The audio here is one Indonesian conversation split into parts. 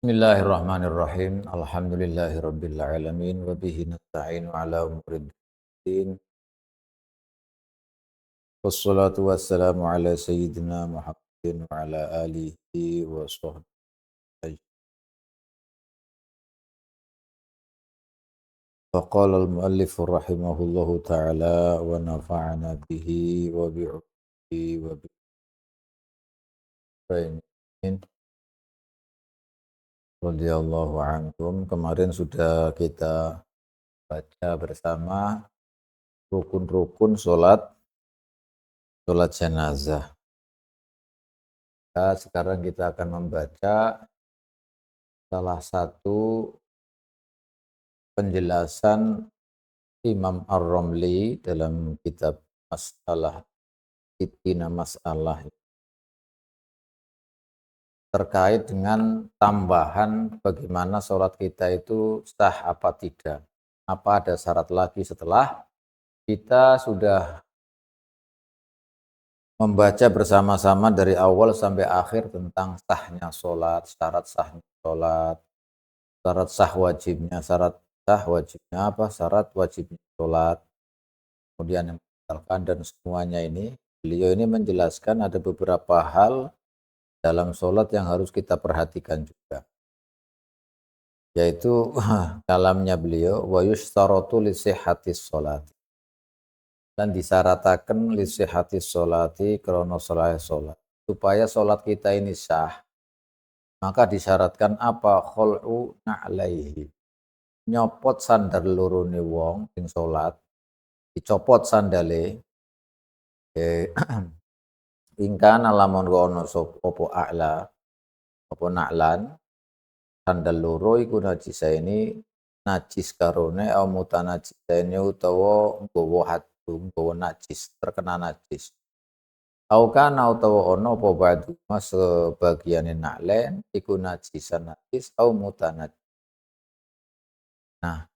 Bismillahirrahmanirrahim. Alhamdulillahirabbil alamin wa bihi nasta'inu ala umuriddin. Wassalatu wassalamu ala sayyidina Muhammadin wa ala alihi wa sahbihi. Wa qala al-muallif rahimahullahu ta'ala wa nafa'ana bihi wa bi'ulumihi wa bi'ilmihi radhiyallahu anhum. Kemarin sudah kita baca bersama rukun-rukun salat jenazah. Sekarang kita akan membaca salah satu penjelasan Imam Ar-Ramli dalam kitab Masalah Sittina Masalah terkait dengan tambahan bagaimana sholat kita itu sah apa tidak. Apa ada syarat lagi setelah kita sudah membaca bersama-sama dari awal sampai akhir tentang sahnya sholat, syarat sahnya sholat, syarat sah wajibnya, syarat sah wajibnya apa, syarat wajibnya sholat, kemudian yang membatalkan dan semuanya ini. Beliau ini menjelaskan ada beberapa hal dalam sholat yang harus kita perhatikan juga. Yaitu kalamnya beliau, wa yushtaratu li sihhatis sholat. Dan disyaratkan li sihhatis sholati krono sholat. Supaya sholat kita ini sah, maka disyaratkan apa? Khul'u na'laihi. Nyopot sandal lorone wong sing sholat, dicopot sandale, ingkana lamun ono opo a'la, opo na'lan, sandal loro iku najisaini najis karone au mutanajisaini utawa nggawa hadu, nggawa najis, terkena najis. Au kana utawa ono apa ba'du sebagiane na'len iku najisan najis au mutanajis. Nah,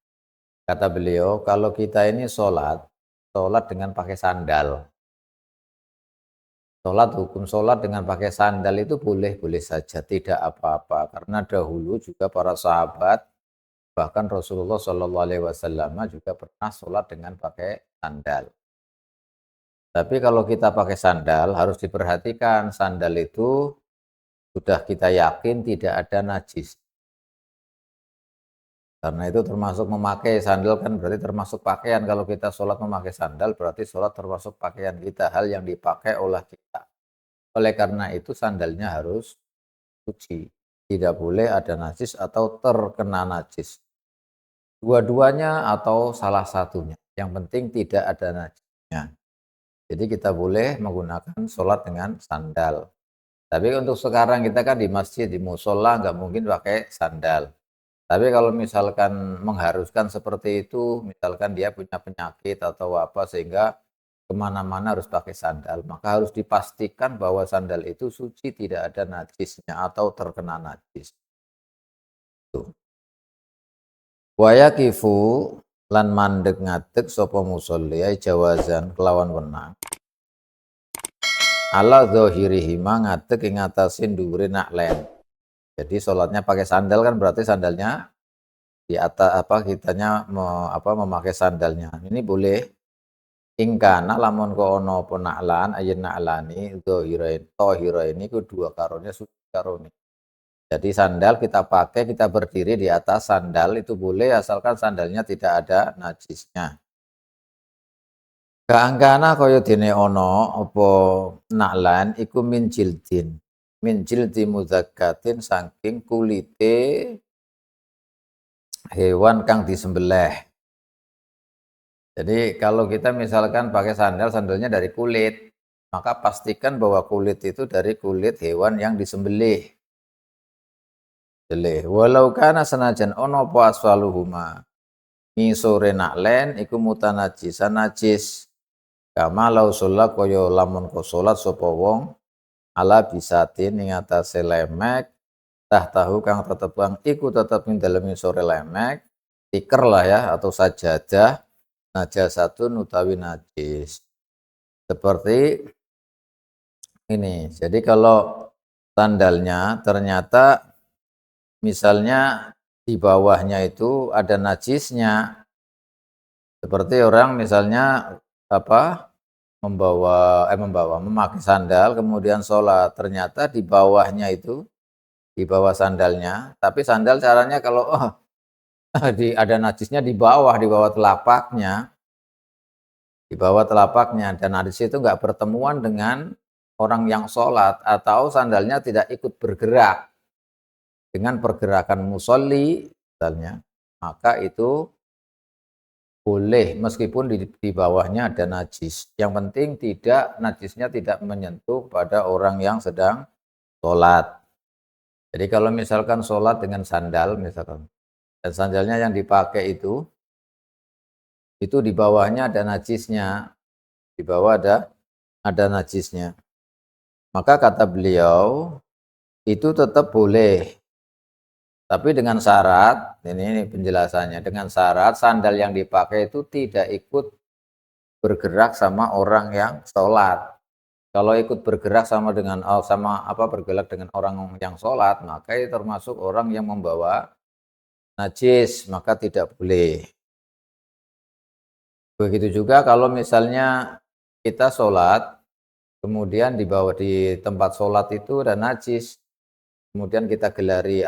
kata beliau kalau kita ini sholat dengan pakai sandal. Hukum sholat dengan pakai sandal itu boleh-boleh saja, tidak apa-apa. Karena dahulu juga para sahabat, bahkan Rasulullah SAW juga pernah sholat dengan pakai sandal. Tapi kalau kita pakai sandal, harus diperhatikan sandal itu sudah kita yakin tidak ada najis. Karena itu termasuk memakai sandal kan berarti termasuk pakaian. Kalau kita sholat memakai sandal berarti sholat termasuk pakaian kita, hal yang dipakai oleh kita. Oleh karena itu sandalnya harus suci. Tidak boleh ada najis atau terkena najis. Dua-duanya atau salah satunya. Yang penting tidak ada najisnya. Jadi kita boleh menggunakan sholat dengan sandal. Tapi untuk sekarang kita kan di masjid, di musola nggak mungkin pakai sandal. Tapi kalau misalkan mengharuskan seperti itu, misalkan dia punya penyakit atau apa sehingga kemana-mana harus pakai sandal, maka harus dipastikan bahwa sandal itu suci, tidak ada najisnya atau terkena najis. Wa yaqifu lan mandeg ngadeg sapa musolli jawazan kelawan wenang. Ala zahirihima ngadeg ing atase dhuwure naklen. Jadi sholatnya pakai sandal kan berarti sandalnya di atas memakai sandalnya. Ini boleh ingkana lamun ko ono apa na'lan ayen na'lani dhahira ini kedua karone suci karone. Jadi sandal kita pakai, kita berdiri di atas sandal itu boleh asalkan sandalnya tidak ada najisnya. Kaangkana kaya dene ono apa na'lan iku min jildin muzakkatin saking kulite hewan kang disembelih. Jadi kalau kita misalkan pakai sandalnya dari kulit, maka pastikan bahwa kulit itu dari kulit hewan yang disembelih. Walau kana senajan ono apa aswaluhuma ngisore naklen iku mutanajisan najis. Kama lau sholat kaya lamun ko sholat sapa wong ala bisatin ing atase lemek tahu kang iku tetep ing dalem sore lemek tikar lah ya atau sajadah najasatun utawi najis. Seperti ini. Jadi kalau sandalnya ternyata misalnya di bawahnya itu ada najisnya, seperti orang misalnya apa, memakai sandal kemudian sholat, ternyata di bawahnya itu, di bawah sandalnya, tapi sandal caranya kalau, ada najisnya di bawah telapaknya, dan najis itu nggak bertemuan dengan orang yang sholat atau sandalnya tidak ikut bergerak dengan pergerakan musolli misalnya, maka itu boleh meskipun di bawahnya ada najis. Yang penting najisnya tidak menyentuh pada orang yang sedang sholat. Jadi kalau misalkan sholat dengan sandal misalkan, dan sandalnya yang dipakai itu di bawahnya ada najisnya, di bawah ada najisnya. Maka kata beliau, itu tetap boleh. Tapi dengan syarat, ini penjelasannya, dengan syarat sandal yang dipakai itu tidak ikut bergerak sama orang yang sholat. Kalau ikut bergerak bergerak dengan orang yang sholat, maka itu termasuk orang yang membawa najis, maka tidak boleh. Begitu juga kalau misalnya kita sholat, kemudian di tempat sholat itu ada najis, kemudian kita gelari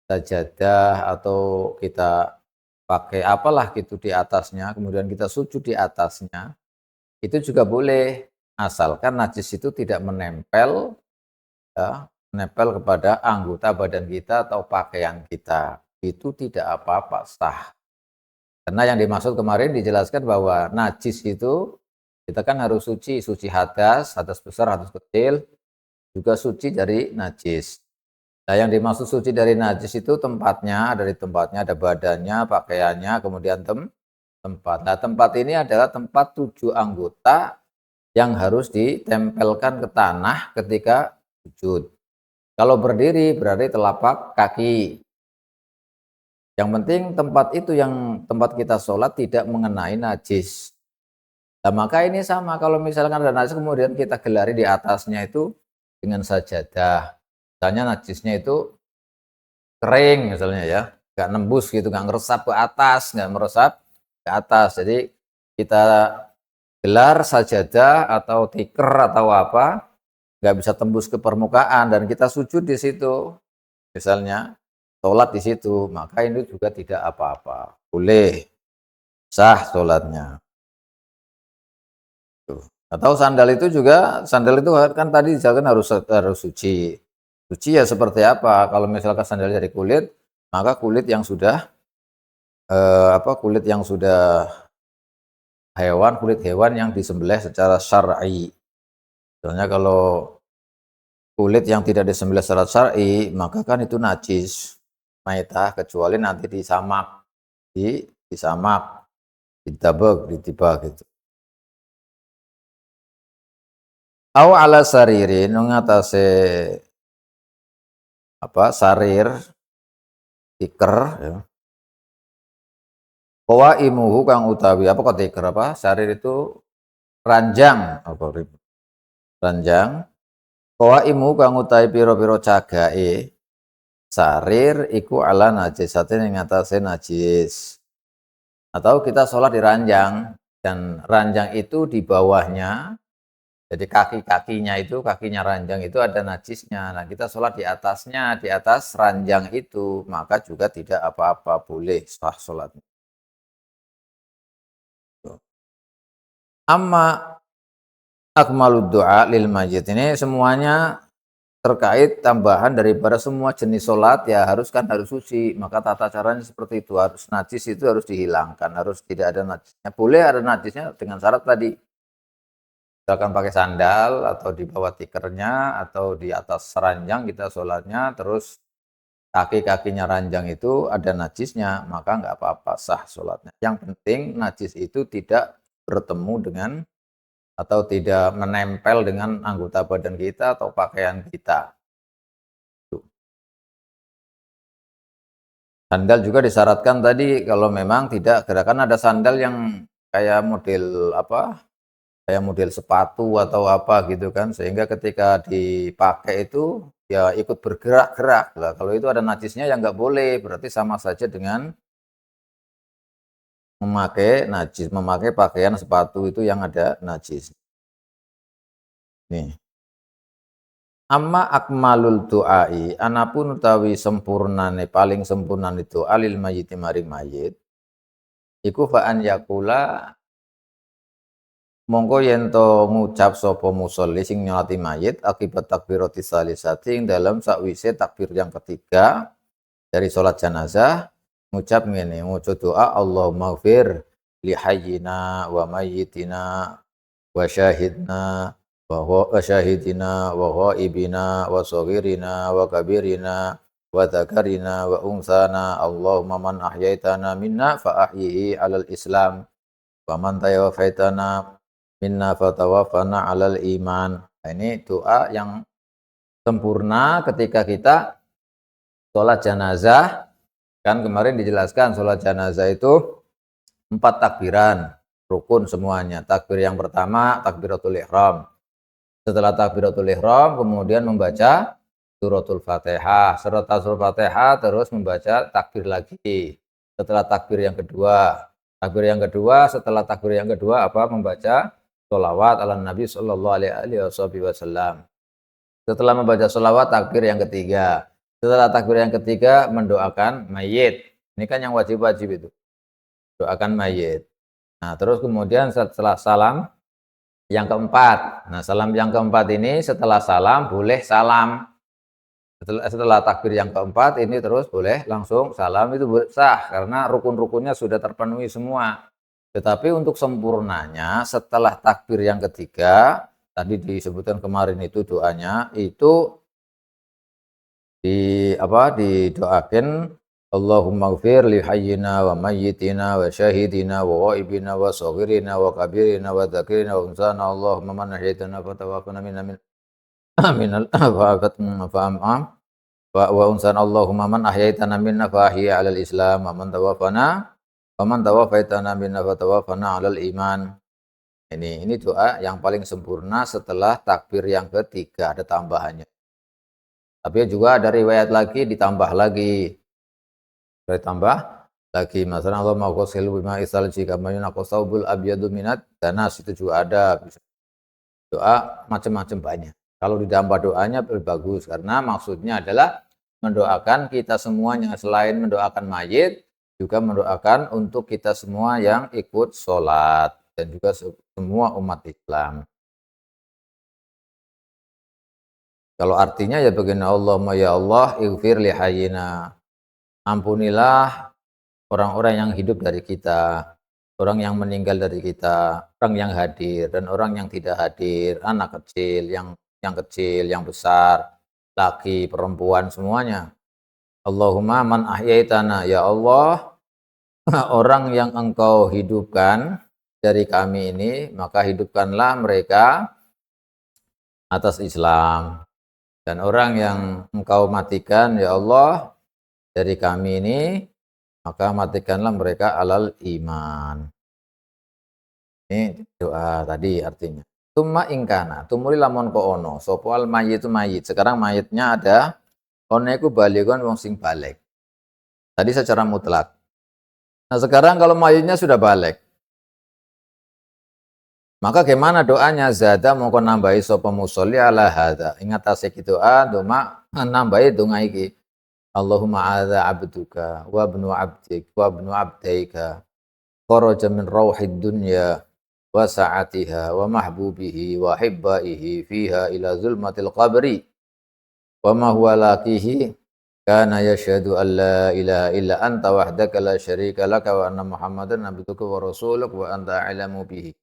sajadah atau kita pakai apalah gitu di atasnya, kemudian kita sujud di atasnya, itu juga boleh, asalkan najis itu tidak menempel, ya, menempel kepada anggota badan kita atau pakaian kita. Itu tidak apa-apa, sah. Karena yang dimaksud kemarin dijelaskan bahwa najis itu kita kan harus suci hadas besar, hadas kecil, juga suci dari najis. Nah, yang dimaksud suci dari najis itu dari tempatnya ada badannya, pakaiannya, kemudian tempat. Nah, tempat ini adalah tempat 7 anggota yang harus ditempelkan ke tanah ketika sujud. Kalau berdiri berarti telapak kaki. Yang penting tempat kita sholat tidak mengenai najis. Nah, maka ini sama, kalau misalkan ada najis kemudian kita gelari di atasnya itu dengan sajadah. Misalnya najisnya itu kering misalnya ya, nggak nembus gitu, nggak ngeresap ke atas, nggak meresap ke atas. Jadi kita gelar sajadah atau tikar atau apa, nggak bisa tembus ke permukaan dan kita sujud di situ, misalnya sholat di situ, maka ini juga tidak apa-apa, boleh, sah sholatnya. Atau sandal itu kan tadi misalkan harus suci. Suci ya seperti apa? Kalau misalkan sandal dari kulit, maka kulit yang sudah kulit hewan yang disembelih secara syar'i. Misalnya kalau kulit yang tidak disembelih secara syar'i, maka kan itu najis, maitah, kecuali nanti disamak, ditibak gitu. Aw ala saririn ngatasi sarir, tikar ya. Qawaimuhu kang utawi kok tikar sarir itu ranjang ranjang. Qawaimu kang utawi pira-pira cagake sarir iku ala najisatin ing atase najis. Atau kita sholat di ranjang dan ranjang itu di bawahnya, jadi kakinya ranjang itu ada najisnya. Nah, kita sholat di atasnya, di atas ranjang itu, maka juga tidak apa-apa, boleh sah sholatnya. Amma akmalud doa lil majid, ini semuanya terkait tambahan daripada semua jenis sholat ya harus suci, maka tata caranya seperti itu, harus najis itu harus dihilangkan, harus tidak ada najisnya. Boleh ada najisnya dengan syarat tadi, misalkan pakai sandal atau di bawah tikernya atau di atas ranjang kita sholatnya, terus kaki-kakinya ranjang itu ada najisnya, maka nggak apa-apa, sah sholatnya. Yang penting najis itu tidak bertemu dengan atau tidak menempel dengan anggota badan kita atau pakaian kita. Sandal juga disyaratkan tadi kalau memang tidak gerakan, ada sandal yang kayak model sepatu atau apa gitu kan, sehingga ketika dipakai itu ya ikut bergerak-gerak. Lah kalau itu ada najisnya ya nggak boleh, berarti sama saja dengan memakai pakaian sepatu itu yang ada najis. Nih. Amma akmalul du'ai, anapun utawi sempurnane paling sempurnane doa lil mayyiti maring mayit, iku fa'an yakula mongko yen to ngucap sapa musolli sing nyolati mayit akibat takbirati salisati ing dalam sakwise takbir yang ketiga dari salat jenazah ngucap ngene, maca doa Allahumma ighfir li hayyina wa mayyitina wa syahidna wa syahidina wa ghaibina wa saghirina wa kabirina wa dzakarina wa unsana Allahumma man ahyaitana minna fa ahyihi 'alal Islam wa man tawaffaitana minna fa tawaffana 'alal iman. Nah, ini doa yang sempurna ketika kita sholat jenazah. Kan kemarin dijelaskan sholat jenazah itu 4 takbiran, rukun semuanya. Takbir yang pertama takbiratul ihram. Setelah takbiratul ihram kemudian membaca suratul Fatihah. Setelah suratul Fatihah terus membaca takbir lagi. Setelah takbir yang kedua, setelah takbir yang kedua apa? Membaca sholawat ala Nabi sallallahu alaihi wasallam. Setelah membaca sholawat takbir yang ketiga. Setelah takbir yang ketiga mendoakan mayit. Ini kan yang wajib-wajib itu. Doakan mayit. Nah, terus kemudian setelah salam yang keempat. Nah, salam yang keempat ini setelah salam boleh salam. Setelah takbir yang keempat ini terus boleh langsung salam, itu sah karena rukun-rukunnya sudah terpenuhi semua. Tetapi untuk sempurnanya setelah takbir yang ketiga, tadi disebutkan kemarin itu doanya itu didoakan Allahumma ighfir li hayyina wa mayyitina wa syahidina wa ghaibina wa saghirina wa kabirina wa dzakirina wa unsana Allahumma man ahyaytana fa tawaffana minal wa unsana Allahumma man ahyaitana minna fa ahyi 'alal Islam wa man tawaffaitana minna fa tawaffana 'alal iman. Ini doa yang paling sempurna setelah takbir yang ketiga, ada tambahannya. Tapi juga ada riwayat lagi ditambah lagi. Masalah Allah mau qasilu bima isal jika mayunaqasabul abyadu minat danas, itu juga ada. Doa macam-macam banyak. Kalau ditambah doanya lebih bagus karena maksudnya adalah mendoakan kita semuanya, selain mendoakan mayit juga mendoakan untuk kita semua yang ikut sholat dan juga semua umat Islam. Kalau artinya ya begini, Allahumma ya Allah ighfir li hayyina, ampunilah orang-orang yang hidup dari kita, orang yang meninggal dari kita, orang yang hadir dan orang yang tidak hadir, anak kecil, yang kecil, yang besar, laki, perempuan, semuanya. Allahumma man ahyaitana, ya Allah, orang yang engkau hidupkan dari kami ini, maka hidupkanlah mereka atas Islam. Dan orang yang engkau matikan, ya Allah, dari kami ini, maka matikanlah mereka alal iman. Ini doa tadi artinya. Tumma ingkana, tumuli lamun ko ono, sopoal mayit itu mayit. Sekarang mayitnya ada, ono iku balikon wong sing balik. Tadi secara mutlak. Nah sekarang kalau mayitnya sudah balik, maka gimana doanya? Zada mongko nambahi sapa musolli ala hadza. Ingat asik doa, doma nambahi donga iki. Allahumma adza abduka wa ibnu abdik wa ibnu abdaika kharaja min rauhid dunya wa sa'atiha wa mahbubihi wa hibbaihi fiha ila zulmatil qabri wa ma huwa laqihi kana yashhadu an la ilaha illa anta wahdaka la syarika laka wa anna muhammadan abduka wa rasuluka wa anta a'lamu bihi.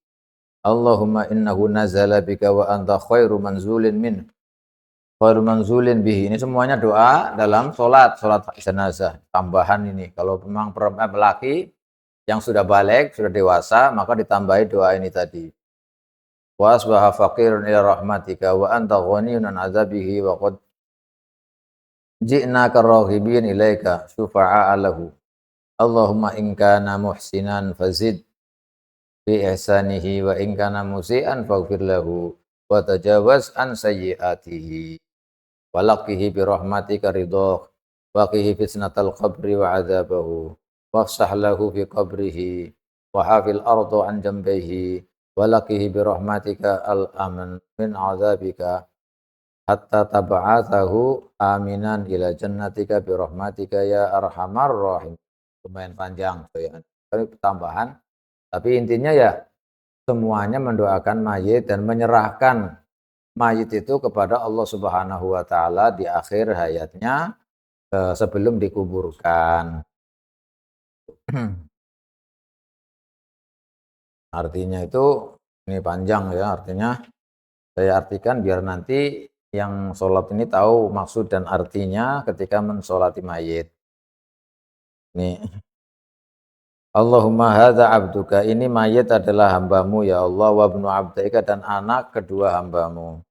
Allahumma innahu nazala bika wa anta khairu manzulin bihi. Ini semuanya doa dalam sholat jenazah. Tambahan ini, kalau memang laki yang sudah balik, sudah dewasa, maka ditambahi doa ini tadi. Wa asbaha faqirun ila rahmatika wa anta ghaniyun an azabihi wa qad ji'naka raghibin ilaika syufa'a lahu. Allahumma in kana muhsinan fazid bi ihsanihi wa in kana musian faghfir lahu wa tajawaz an sayyiatihi walaqihi bi rahmatika ridhah wa qihi fitnatal qabri wa adzabahu wafsah lahu fi qabrihi wa hafil ardu an jambihi walaqihi bi rahmatika al aman min adzabika hatta tab'atsahu aminan ila jannatika bi rahmatika ya arhamar rahim. Lumayan panjang tuh ya. Tapi tambahan, tapi intinya ya semuanya mendoakan mayit dan menyerahkan mayit itu kepada Allah Subhanahu wa taala di akhir hayatnya sebelum dikuburkan. Artinya itu ini panjang ya, artinya saya artikan biar nanti yang sholat ini tahu maksud dan artinya ketika mensolati mayit. Nih, Allahumma hadza abduka, ini mayit adalah hambamu ya Allah, wa ibnu abdika, dan anak kedua hambamu.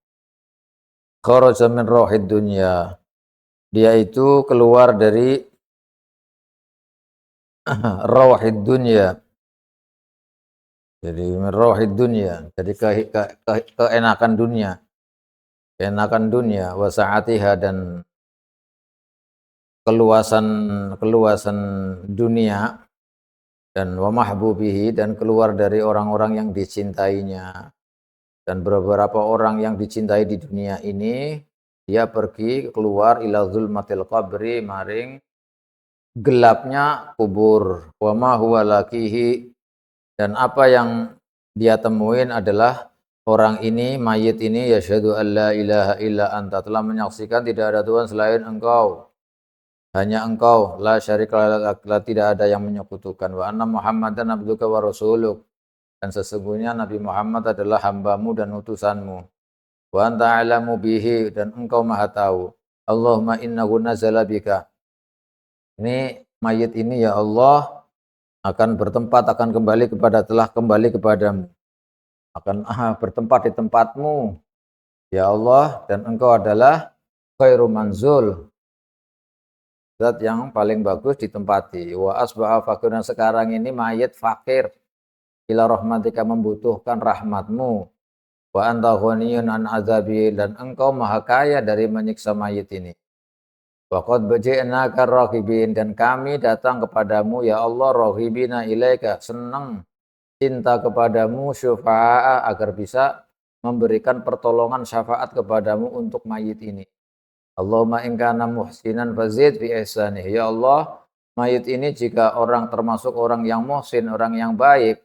Kharaja min rohid dunya, dia itu keluar dari rohid dunya, jadi min rohid dunya, jadi keenakan dunia, keenakan dunia, wa sa'atiha, dan keluasan keluasan dunia, dan wa mahbubihi, dan keluar dari orang-orang yang dicintainya. Dan beberapa orang yang dicintai di dunia ini, dia pergi keluar ila zulmatil qabri, maring gelapnya kubur. Wa ma huwa lakihi, dan apa yang dia temuin adalah orang ini, mayit ini, yasyhadu an la ilaha illa anta, telah menyaksikan tidak ada Tuhan selain engkau. Hanya engkau, la syarika lak, tidak ada yang menyekutukan. Wa anna Muhammadan abduka wa rasuluk, dan sesungguhnya Nabi Muhammad adalah hambamu dan utusanmu. Wa anta a'lamu bihi, dan engkau maha tahu. Allahumma innahu nazala bika, ini mayit ini ya Allah akan bertempat, akan kembali kepada, telah kembali kepadamu, akan bertempat di tempatmu ya Allah, dan engkau adalah khairu manzul, zat yang paling bagus ditempati. Wa asbaha fakiran, sekarang ini mayit fakir, ila rahmatika, membutuhkan rahmatmu. Wa anta ghaniyun an azabi, dan engkau maha kaya dari menyiksa mayit ini. Wa qad baji'naka raghibin, dan kami datang kepadamu ya Allah, raghibina ilaika, senang, cinta kepadamu, syufa'a, agar bisa memberikan pertolongan syafaat kepadamu untuk mayit ini. Allahumma in kana muhsinan fazid fi ihsanih. Ya Allah, mayit ini jika orang termasuk orang yang muhsin, orang yang baik,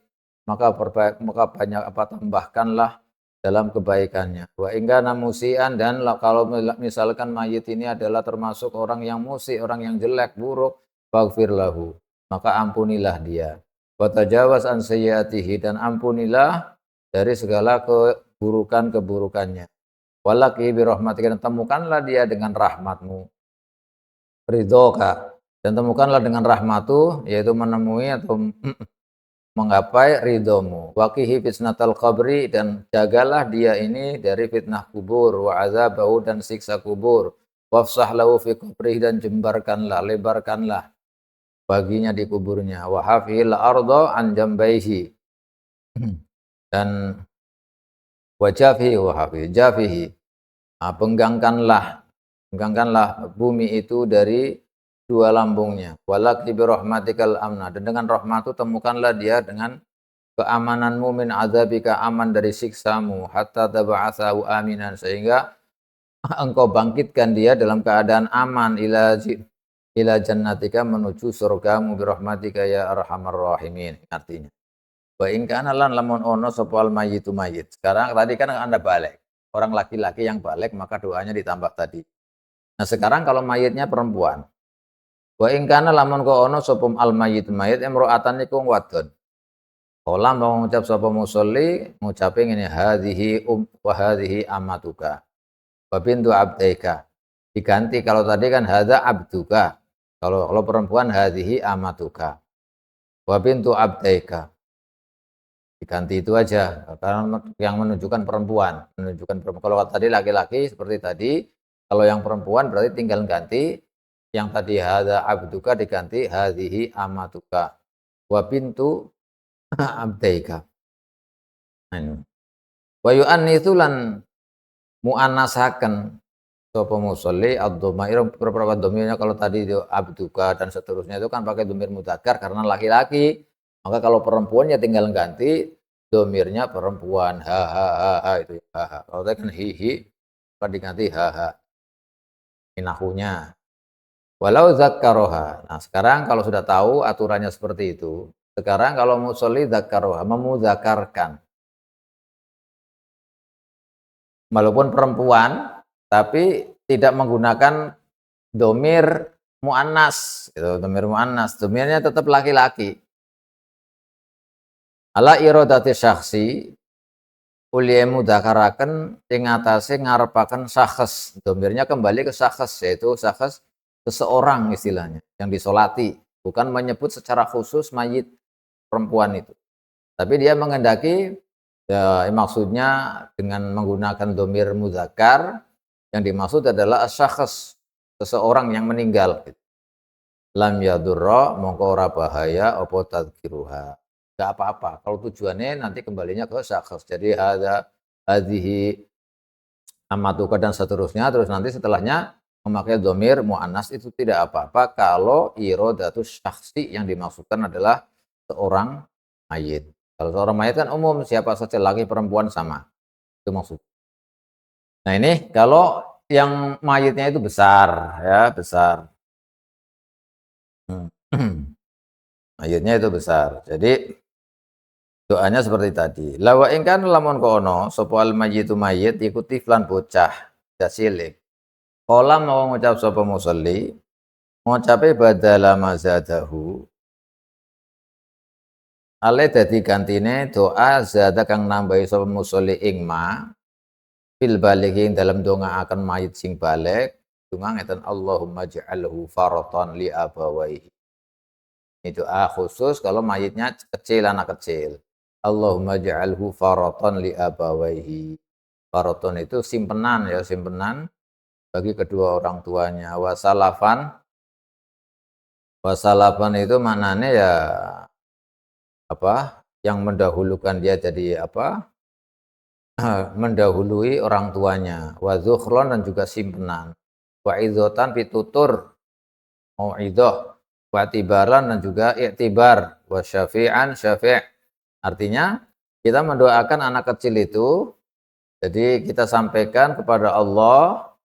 maka banyak tambahkanlah dalam kebaikannya. Wa in kana musian, dan kalau misalkan mayit ini adalah termasuk orang yang musi, orang yang jelek, buruk, faghfir lahu, maka ampunilah dia. Wa tajawaz an sayyiatihi, dan ampunilah dari segala keburukan-keburukannya. Walaki bi rahmatika, dan temukanlah dia dengan rahmatmu. Ridhoka, dan temukanlah dengan rahmatu, yaitu menemui atau menggapai ridhomu. Waqihi fitnatal qabri, dan jagalah dia ini dari fitnah kubur. Wa azabahu, dan siksa kubur. Wafsah lahu fi qabrihi, dan jembarkanlah, lebarkanlah baginya di kuburnya. Wa hafil arda an jambaihi, dan wajafihi wa hafi jafihi, penggangkanlah bumi itu dari dua lambungnya. Walaqi bi rahmatikal amna, dan dengan rahmatu temukanlah dia dengan keamananmu, min azabika, aman dari siksamu, hatta tab'atsahu aminan, sehingga engkau bangkitkan dia dalam keadaan aman, ila jannatika, menuju surgamu, bi rahmatika ya arhamar rahimin. Artinya, wa in kana lan lamun ono sapa al mayyitu mayit. Sekarang tadi kan Anda balik. Orang laki-laki yang balik, maka doanya ditambah tadi. Nah, sekarang kalau mayitnya perempuan. Wa in kana lamun ko ono sapa al mayyitu mayit, imro'atan iku wadon. Kala mau ngucap sapa musolli, ngucape ngene, hadhihi wa hadhihi amatuka wa bintu abdaika. Diganti, kalau tadi kan hadza abduka. Kalau perempuan hadhihi amatuka wa bintu abdaika. Diganti itu aja, karena yang menunjukkan perempuan, Kalau tadi laki-laki seperti tadi, kalau yang perempuan berarti tinggal ganti, yang tadi hadza abduka diganti hadhihi amatuka wa bintu abdaika. Wa yu'annitsu, lan muannasaken, sapa musolli ad-dhamair beberapa dhamirnya kalau tadi itu abduka dan seterusnya itu kan pakai dhamir mudzakkar karena laki-laki. Maka kalau perempuan ya tinggal ganti dhamirnya perempuan ha itu ha. Kalau tadi kan hi maka diganti ha. Nahunya. Walau dzakkaroha. Nah, sekarang kalau sudah tahu aturannya seperti itu, sekarang kalau musolli dzakkaroha memudzakarkan. Walaupun perempuan tapi tidak menggunakan domir muannas gitu, domir muannas, domirnya tetap laki-laki. Ala iradati syakhsi uliya mudzakkaraken ing atase ngarepaken syakhs. Domirnya kembali ke syakhs, yaitu syakhs seseorang istilahnya yang disolati, bukan menyebut secara khusus mayit perempuan itu. Tapi dia menghendaki ya, maksudnya dengan menggunakan domir mudzakkar yang dimaksud adalah syakhs seseorang yang meninggal. Lam yadurra mongko ora bahaya apa tadzkiruha. Enggak apa-apa kalau tujuannya nanti kembalinya ke syakhs. Jadi hadhihi amatuka dan seterusnya, terus nanti setelahnya memakai domir mu'annas itu tidak apa-apa kalau iradatus syakhsi yang dimaksudkan adalah seorang mayit. Kalau seorang mayit kan umum, siapa saja laki perempuan sama. Itu maksud. Nah ini kalau yang mayitnya itu besar ya, besar. Mayitnya itu besar. Jadi doanya seperti tadi. Lawa ingkan lamun kono sapa al mayyitu mayit ikuti flan bocah cilik. Kala mau ngucap sapa musolli, ngucape badala mazadahu. Ale dadi gantine doa zada kang nambahi sapa musolli ing ma fil balighin dalam donga akan mayit sing balik. Donga ngeten Allahumma ja'alhu faratan li abawaihi. Ini doa khusus kalau mayitnya kecil, anak kecil. Allahumma ja'alhu faratan li abawaihi. Faraton itu simpenan ya, simpenan bagi kedua orang tuanya. Wasalafan itu maknanya ya apa? Yang mendahulukan dia jadi apa? Mendahului orang tuanya. Wa zukhron dan juga simpenan. Wa idzotan pitutur mau'idoh. Wa tibaran dan juga i'tibar. Wa syafi'an syafi'. Artinya kita mendoakan anak kecil itu, jadi kita sampaikan kepada Allah,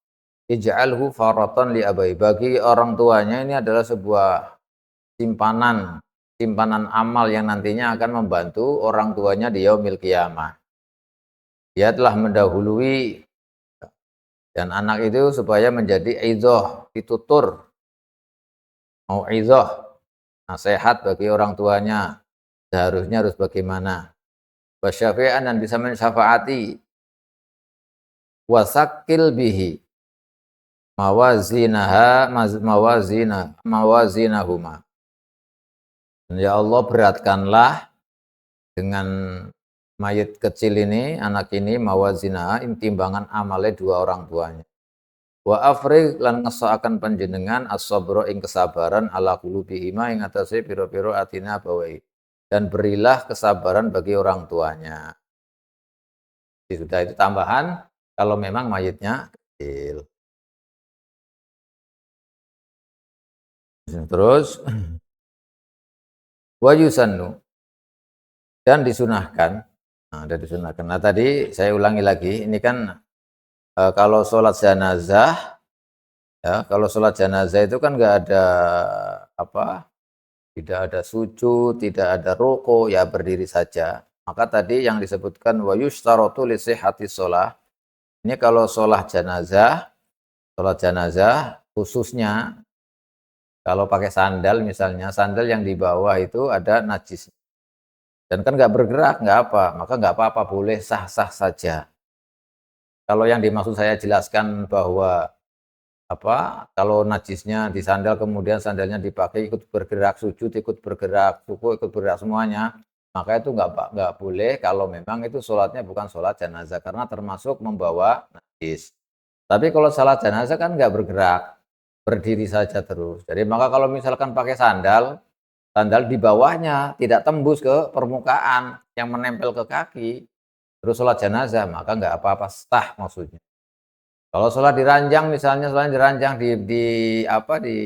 ij'alhu faratan li abai. Bagi orang tuanya ini adalah sebuah simpanan amal yang nantinya akan membantu orang tuanya di yaumil qiyamah. Dia telah mendahului dan anak itu supaya menjadi idzoh, pitutur, mau'izah, nasihat bagi orang tuanya. Seharusnya harus bagaimana. Wasyafi'an dan bisa mensyafaati. Wasakil bihi mawazinahuma. Ya Allah, beratkanlah dengan mayit kecil ini, anak ini, mawazinah, timbangan amale dua orang tuanya. Wa afriq lan ngesakaken panjenengan as-sabra ing kesabaran ala qulubihima ing atase pira-pira atina bawai. Dan berilah kesabaran bagi orang tuanya. Jadi sudah itu tambahan kalau memang mayitnya kecil. Terus wa yusannu dan disunahkan. Nah, tadi saya ulangi lagi, ini kan kalau sholat jenazah, ya, kalau sholat jenazah itu kan nggak ada apa, tidak ada sujud, tidak ada ruku, ya berdiri saja. Maka tadi yang disebutkan wa yushtaratu li sihhati shalah. Ini kalau sholat jenazah khususnya kalau pakai sandal misalnya, sandal yang di bawah itu ada najis. Dan kan nggak bergerak, nggak apa, maka nggak apa-apa, boleh sah-sah saja. Kalau yang dimaksud saya jelaskan bahwa apa, kalau najisnya di sandal kemudian sandalnya dipakai ikut bergerak sujud, ikut bergerak ruku, ikut bergerak semuanya, maka itu nggak boleh kalau memang itu sholatnya bukan sholat jenazah karena termasuk membawa najis. Tapi kalau sholat jenazah kan nggak bergerak, berdiri saja terus. Jadi maka kalau misalkan pakai sandal di bawahnya tidak tembus ke permukaan yang menempel ke kaki, terus sholat jenazah, maka nggak apa-apa, sah maksudnya. Kalau sholat di ranjang misalnya, sholat di ranjang di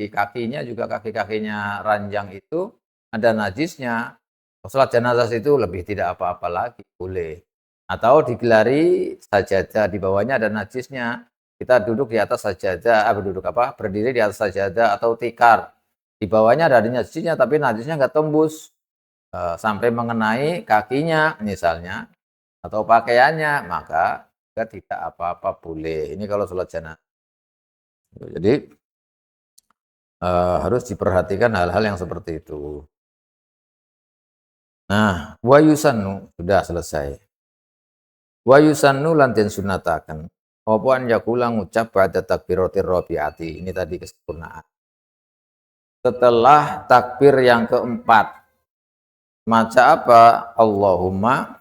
kakinya juga kaki-kakinya ranjang itu ada najisnya. Sholat jenazah itu lebih tidak apa-apa lagi, boleh. Atau digelari sajadah di bawahnya ada najisnya. Kita duduk di atas sajadah, berdiri di atas sajadah atau tikar. Di bawahnya ada najisnya tapi najisnya nggak tembus sampai mengenai kakinya misalnya atau pakaiannya, maka tidak apa-apa boleh. Ini kalau sholat jenazah. Jadi harus diperhatikan hal-hal yang seperti itu. Nah, wa yusannu sudah selesai. Wa yusannu lan den sunataken. Apa an yakula ngucap pada takbiratir rabi'ati. Ini tadi kesempurnaan. Setelah takbir yang keempat, maca apa? Allahumma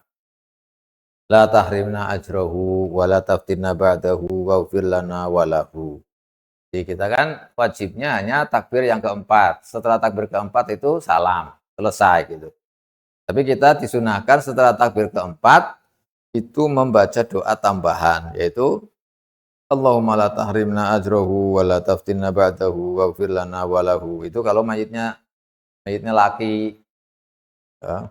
la tahrimna ajrahu wa la taftinna ba'dahu waghfir lana wa lahu. Jadi kita kan wajibnya hanya takbir yang keempat. Setelah takbir keempat itu salam, selesai gitu. Tapi kita disunahkan setelah takbir keempat itu membaca doa tambahan, yaitu Allahumma la tahrimna ajrahu wa la taftinna ba'dahu waghfir lana wa lahu. Itu kalau mayitnya laki. Ya.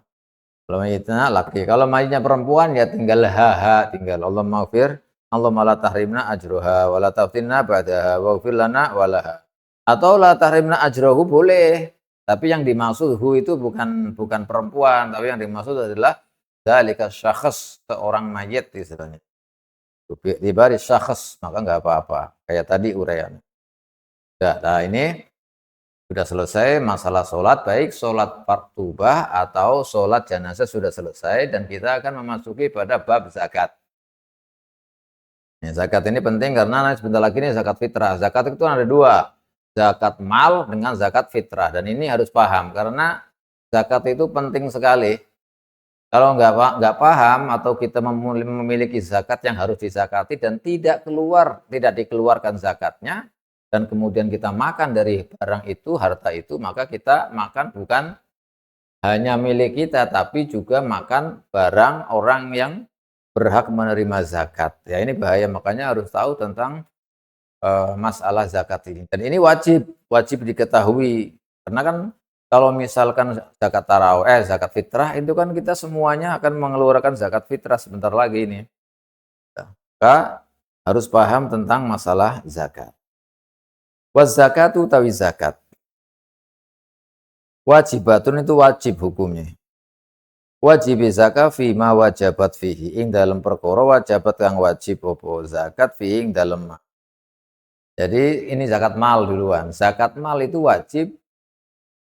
Kalau mayitnya laki. Kalau mayitnya perempuan ya tinggal tinggal Allahumma maghfir Allahumma la tahrimna ajruha wa la taftinna ba'daha waghfir lana wa laha. Atau la tahrimna ajrahu boleh, tapi yang dimaksud hu itu bukan perempuan, tapi yang dimaksud adalah dzalika syakhs, seorang mayit istilahnya. Di baris syakhs maka enggak apa-apa. Kayak tadi uraian. Nah, ini sudah selesai masalah sholat, baik sholat fardubah atau sholat jenazah sudah selesai, dan kita akan memasuki pada bab zakat. Zakat ini penting karena sebentar lagi ini zakat fitrah. Zakat itu ada dua, zakat mal dengan zakat fitrah, dan ini harus paham karena zakat itu penting sekali. Kalau nggak paham atau kita memiliki zakat yang harus dizakati dan tidak dikeluarkan zakatnya, dan kemudian kita makan dari barang itu, harta itu, maka kita makan bukan hanya milik kita, tapi juga makan barang orang yang berhak menerima zakat. Ya ini bahaya, makanya harus tahu tentang masalah zakat ini. Dan ini wajib diketahui. Karena kan kalau misalkan zakat tarawih, zakat fitrah itu kan kita semuanya akan mengeluarkan zakat fitrah sebentar lagi ini. Maka harus paham tentang masalah zakat. Was zakatu tawi zakat. Wajibatun itu wajib hukumnya. Wajib zakat fi ma wajabat fihi ing dalam perkara wajabat kang wajib apa zakat fi ing dalam. Jadi ini zakat mal duluan. Zakat mal itu wajib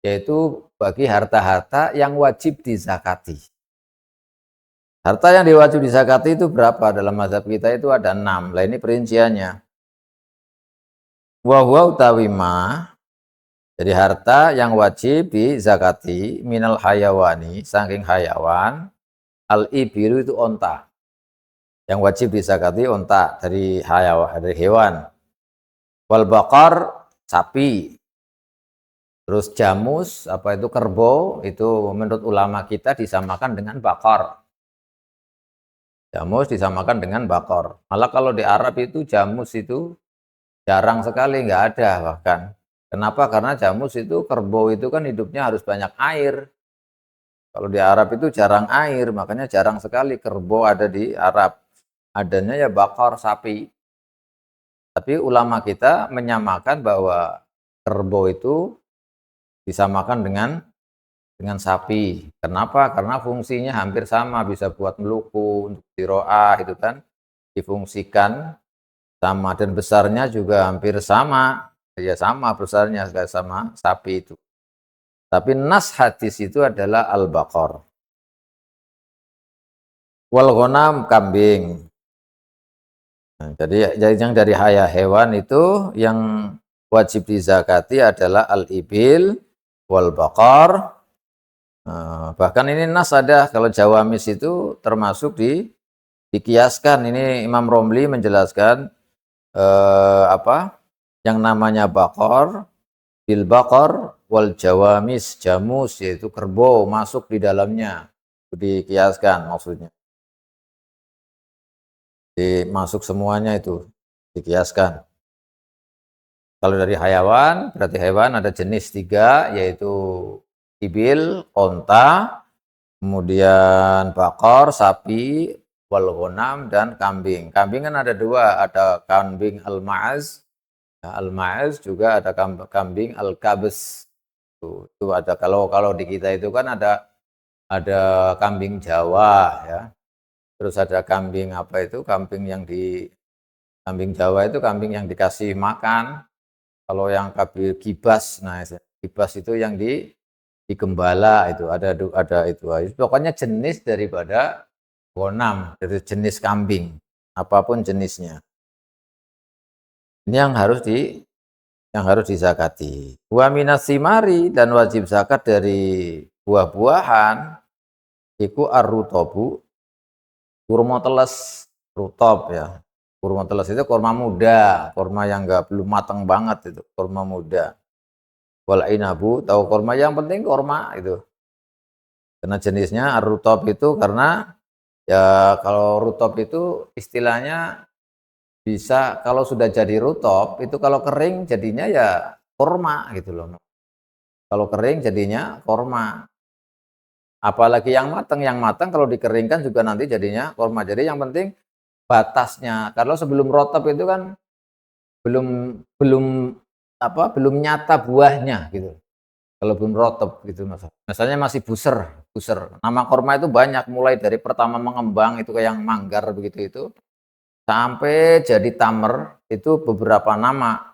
yaitu bagi harta-harta yang wajib dizakati. Harta yang diwajib dizakati itu berapa? Dalam mazhab kita itu ada 6. Lah ini perinciannya. Wa huwa utawi ma. Jadi harta yang wajib dizakati minal hayawani, saking hayawan, al-ibilu itu onta. Yang wajib dizakati onta dari hayawan, dari hewan. Wal baqar sapi. Terus jamus, apa itu kerbau, itu menurut ulama kita disamakan dengan bakar. Jamus disamakan dengan bakar. Malah kalau di Arab itu jamus itu jarang sekali, nggak ada bahkan. Kenapa? Karena jamus itu, kerbau itu kan hidupnya harus banyak air. Kalau di Arab itu jarang air, makanya jarang sekali kerbau ada di Arab. Adanya ya bakar sapi. Tapi ulama kita menyamakan bahwa kerbau itu disamakan dengan sapi. Kenapa? Karena fungsinya hampir sama, bisa buat meluku, untuk diroah itu kan difungsikan sama, dan besarnya juga hampir sama. Ya sama besarnya kayak sama sapi itu. Tapi nas hadis itu adalah al-baqar. Wal ghanam kambing. Nah, jadi yang dari hewan itu yang wajib dizakati adalah al-ibil wal baqar. Bahkan ini nas ada, kalau jawamis itu termasuk dikiaskan. Ini Imam Romli menjelaskan yang namanya bakor, bil bakor wal jawamis, jamus yaitu kerbau masuk di dalamnya, dikiaskan maksudnya. Masuk semuanya itu. dikiaskan. Kalau dari hewan, berarti hewan ada jenis 3, yaitu ibil, onta, kemudian bakor, sapi, wal ghanam, dan kambing. Kambing kan ada 2, ada kambing al-ma'az, ya, al-ma'az juga ada kambing al-kabes. Itu ada, kalau di kita itu kan ada kambing Jawa ya. Terus ada kambing apa itu? Kambing Jawa itu kambing yang dikasih makan. Kalau yang kambing kibas, nah kibas itu yang digembala itu ada itu. Pokoknya jenis daripada ghanam, dari jenis kambing, apapun jenisnya. Ini yang harus dizakati. Wa minas simari, dan wajib zakat dari buah-buahan iku ar-rutabu, kurma teles, rutab ya. Kurma teles itu kurma muda, kurma yang belum matang banget itu, kurma muda. Wal inabu, tahu kurma, yang penting kurma itu. Karena jenisnya ar-rutab itu, karena ya kalau rutab itu istilahnya bisa, kalau sudah jadi rutab itu kalau kering jadinya ya kurma gitu loh. Kalau kering jadinya kurma. Apalagi yang matang kalau dikeringkan juga nanti jadinya kurma. Jadi yang penting batasnya. Kalau sebelum rotab itu kan belum belum belum nyata buahnya gitu. Kalau belum rotab gitu misalnya masih buser. Nama kurma itu banyak, mulai dari pertama mengembang itu kayak yang manggar begitu itu, sampai jadi tamer itu beberapa nama.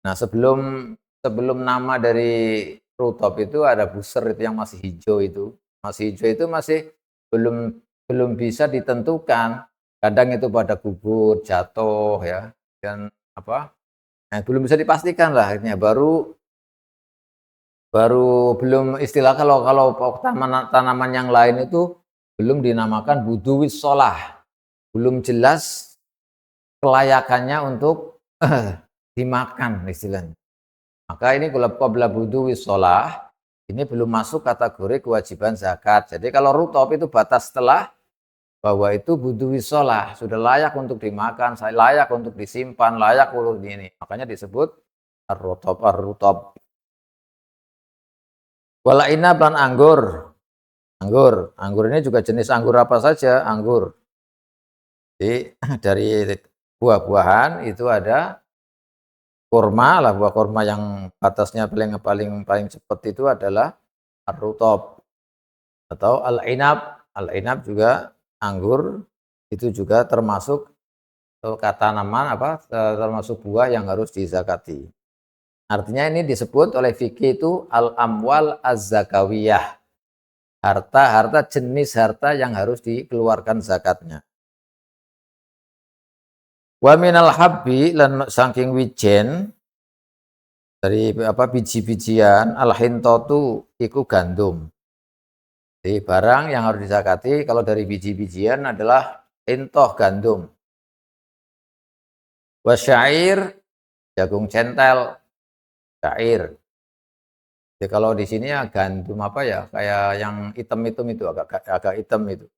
Nah, sebelum nama dari rooftop itu ada buser itu yang masih hijau itu. Masih hijau itu masih belum belum bisa ditentukan. Kadang itu pada gugur, jatuh ya. Dan belum bisa dipastikan lah akhirnya. Baru belum istilah, kalau tanaman yang lain itu belum dinamakan buduwis sholah. Belum jelas kelayakannya untuk dimakan istilahnya. Maka ini qabla buduwis sholah, ini belum masuk kategori kewajiban zakat. Jadi kalau rutob itu batas setelah bahwa itu buduwis sholah, sudah layak untuk dimakan, layak untuk disimpan, layak untuk ini. Makanya disebut ar-rutob. Wala inab dan anggur. Anggur ini juga jenis anggur apa saja? Anggur. Jadi dari buah-buahan itu ada kurma lah, buah kurma yang batasnya paling cepat itu adalah ar-rutab atau al-inab. Al-inab juga anggur, itu juga termasuk tanaman termasuk buah yang harus dizakati. Artinya ini disebut oleh fikih itu al-amwal az-zakawiyah. Harta jenis harta yang harus dikeluarkan zakatnya. Wa minal habbi, lan saking wijen dari biji-bijian, al-hintatu iku gandum. Jadi barang yang harus dizakati kalau dari biji-bijian adalah hintoh, gandum. Wasyair, jagung centel, syair. Jadi kalau di sini ya gandum kayak yang hitam-hitam itu, agak hitam itu.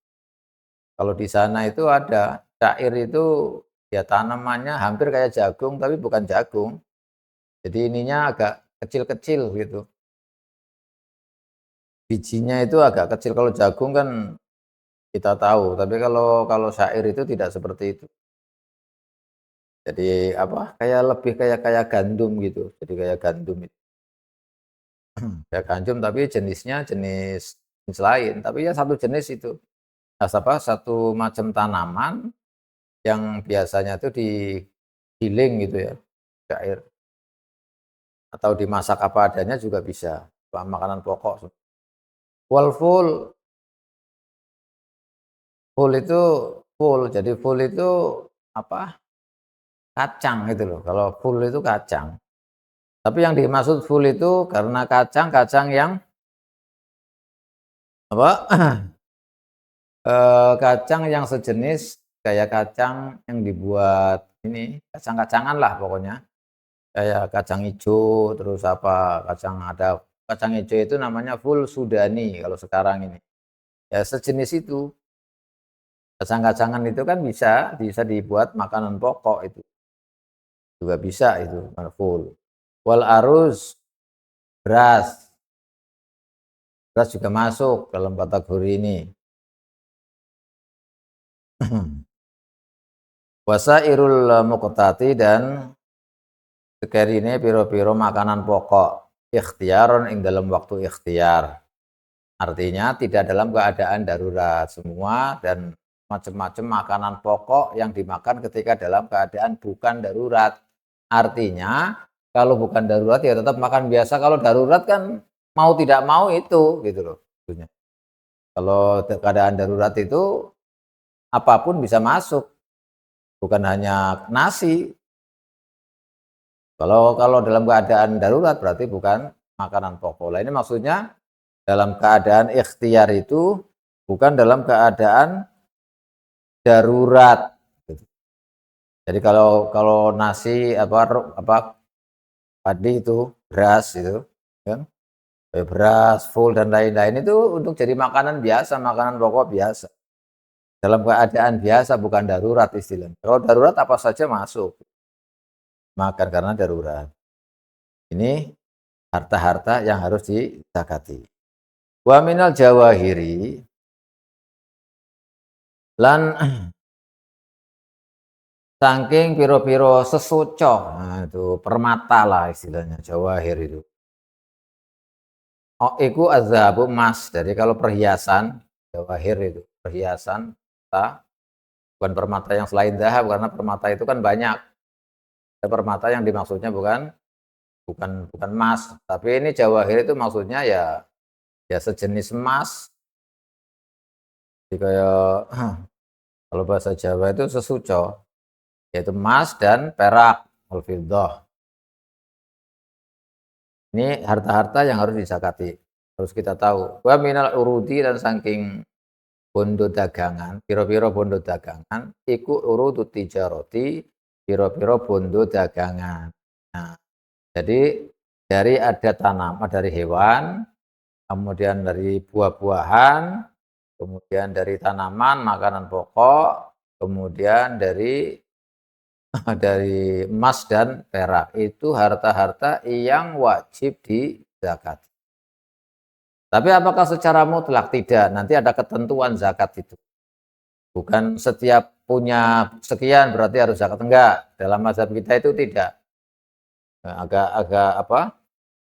Kalau di sana itu ada syair itu, ya tanamannya hampir kayak jagung tapi bukan jagung. Jadi ininya agak kecil-kecil gitu. Bijinya itu agak kecil, kalau jagung kan kita tahu, tapi kalau syair itu tidak seperti itu. Jadi kayak lebih kayak gandum gitu. Jadi kayak gandum itu. Kayak gandum tapi jenisnya jenis lain, tapi ya satu jenis itu. Nah, satu macam tanaman yang biasanya itu digiling gitu ya, syair. Atau dimasak apa adanya juga bisa. Makanan pokok. Wal full itu Jadi full itu kacang gitu loh. Kalau full itu kacang. Tapi yang dimaksud full itu karena kacang yang kacang yang sejenis kayak kacang yang dibuat ini, kacang-kacangan lah pokoknya. Kayak kacang hijau, terus kacang hijau itu namanya full Sudani kalau sekarang ini. Ya sejenis itu. Kacang-kacangan itu kan bisa dibuat makanan pokok itu. juga bisa itu marfu'ul. Wal aruz, beras, beras juga masuk dalam kategori ini. Wasairul muqtati dan sekerine piro-piro makanan pokok ikhtiaron ing dalam waktu ikhtiar. Artinya tidak dalam keadaan darurat semua dan macam-macam makanan pokok yang dimakan ketika dalam keadaan bukan darurat. Artinya kalau bukan darurat ya tetap makan biasa. Kalau darurat kan mau tidak mau itu gitu loh. Kalau keadaan darurat itu apapun bisa masuk, bukan hanya nasi. Kalau dalam keadaan darurat berarti bukan makanan pokok. Lah ini maksudnya dalam keadaan ikhtiar itu bukan dalam keadaan darurat. Jadi kalau nasi apa padi itu beras itu kan beras full dan lain-lain itu untuk jadi makanan biasa, makanan pokok biasa. Dalam keadaan biasa bukan darurat istilahnya. Kalau darurat apa saja masuk makan karena darurat. Ini harta-harta yang harus dizakati. Wa minal jawahiri lan saking piro-piro sesuco, nah itu permata lah istilahnya jawahir itu. Oh, iku azhabu emas. Jadi kalau perhiasan jawahir itu perhiasan bukan permata yang selain zahab karena permata itu kan banyak. Ada permata yang dimaksudnya bukan bukan emas, tapi ini jawahir itu maksudnya ya sejenis emas. Jadi kayak kalau bahasa Jawa itu sesuco, yaitu emas dan perak, al-fiddah. Ini harta-harta yang harus disakati, harus kita tahu. Wa minal urudi dan saking bondo dagangan, piro-piro bondo dagangan, iku urudu tijaroti, piro-piro bondo dagangan. Nah, jadi dari ada tanam, dari hewan, kemudian dari buah-buahan, kemudian dari tanaman, makanan pokok, kemudian dari dari emas dan perak. Itu harta-harta yang wajib dizakati. Tapi apakah secara mutlak? Tidak. Nanti ada ketentuan zakat itu. Bukan setiap punya sekian berarti harus zakat. Enggak. Dalam mazhab kita itu tidak. Agak apa?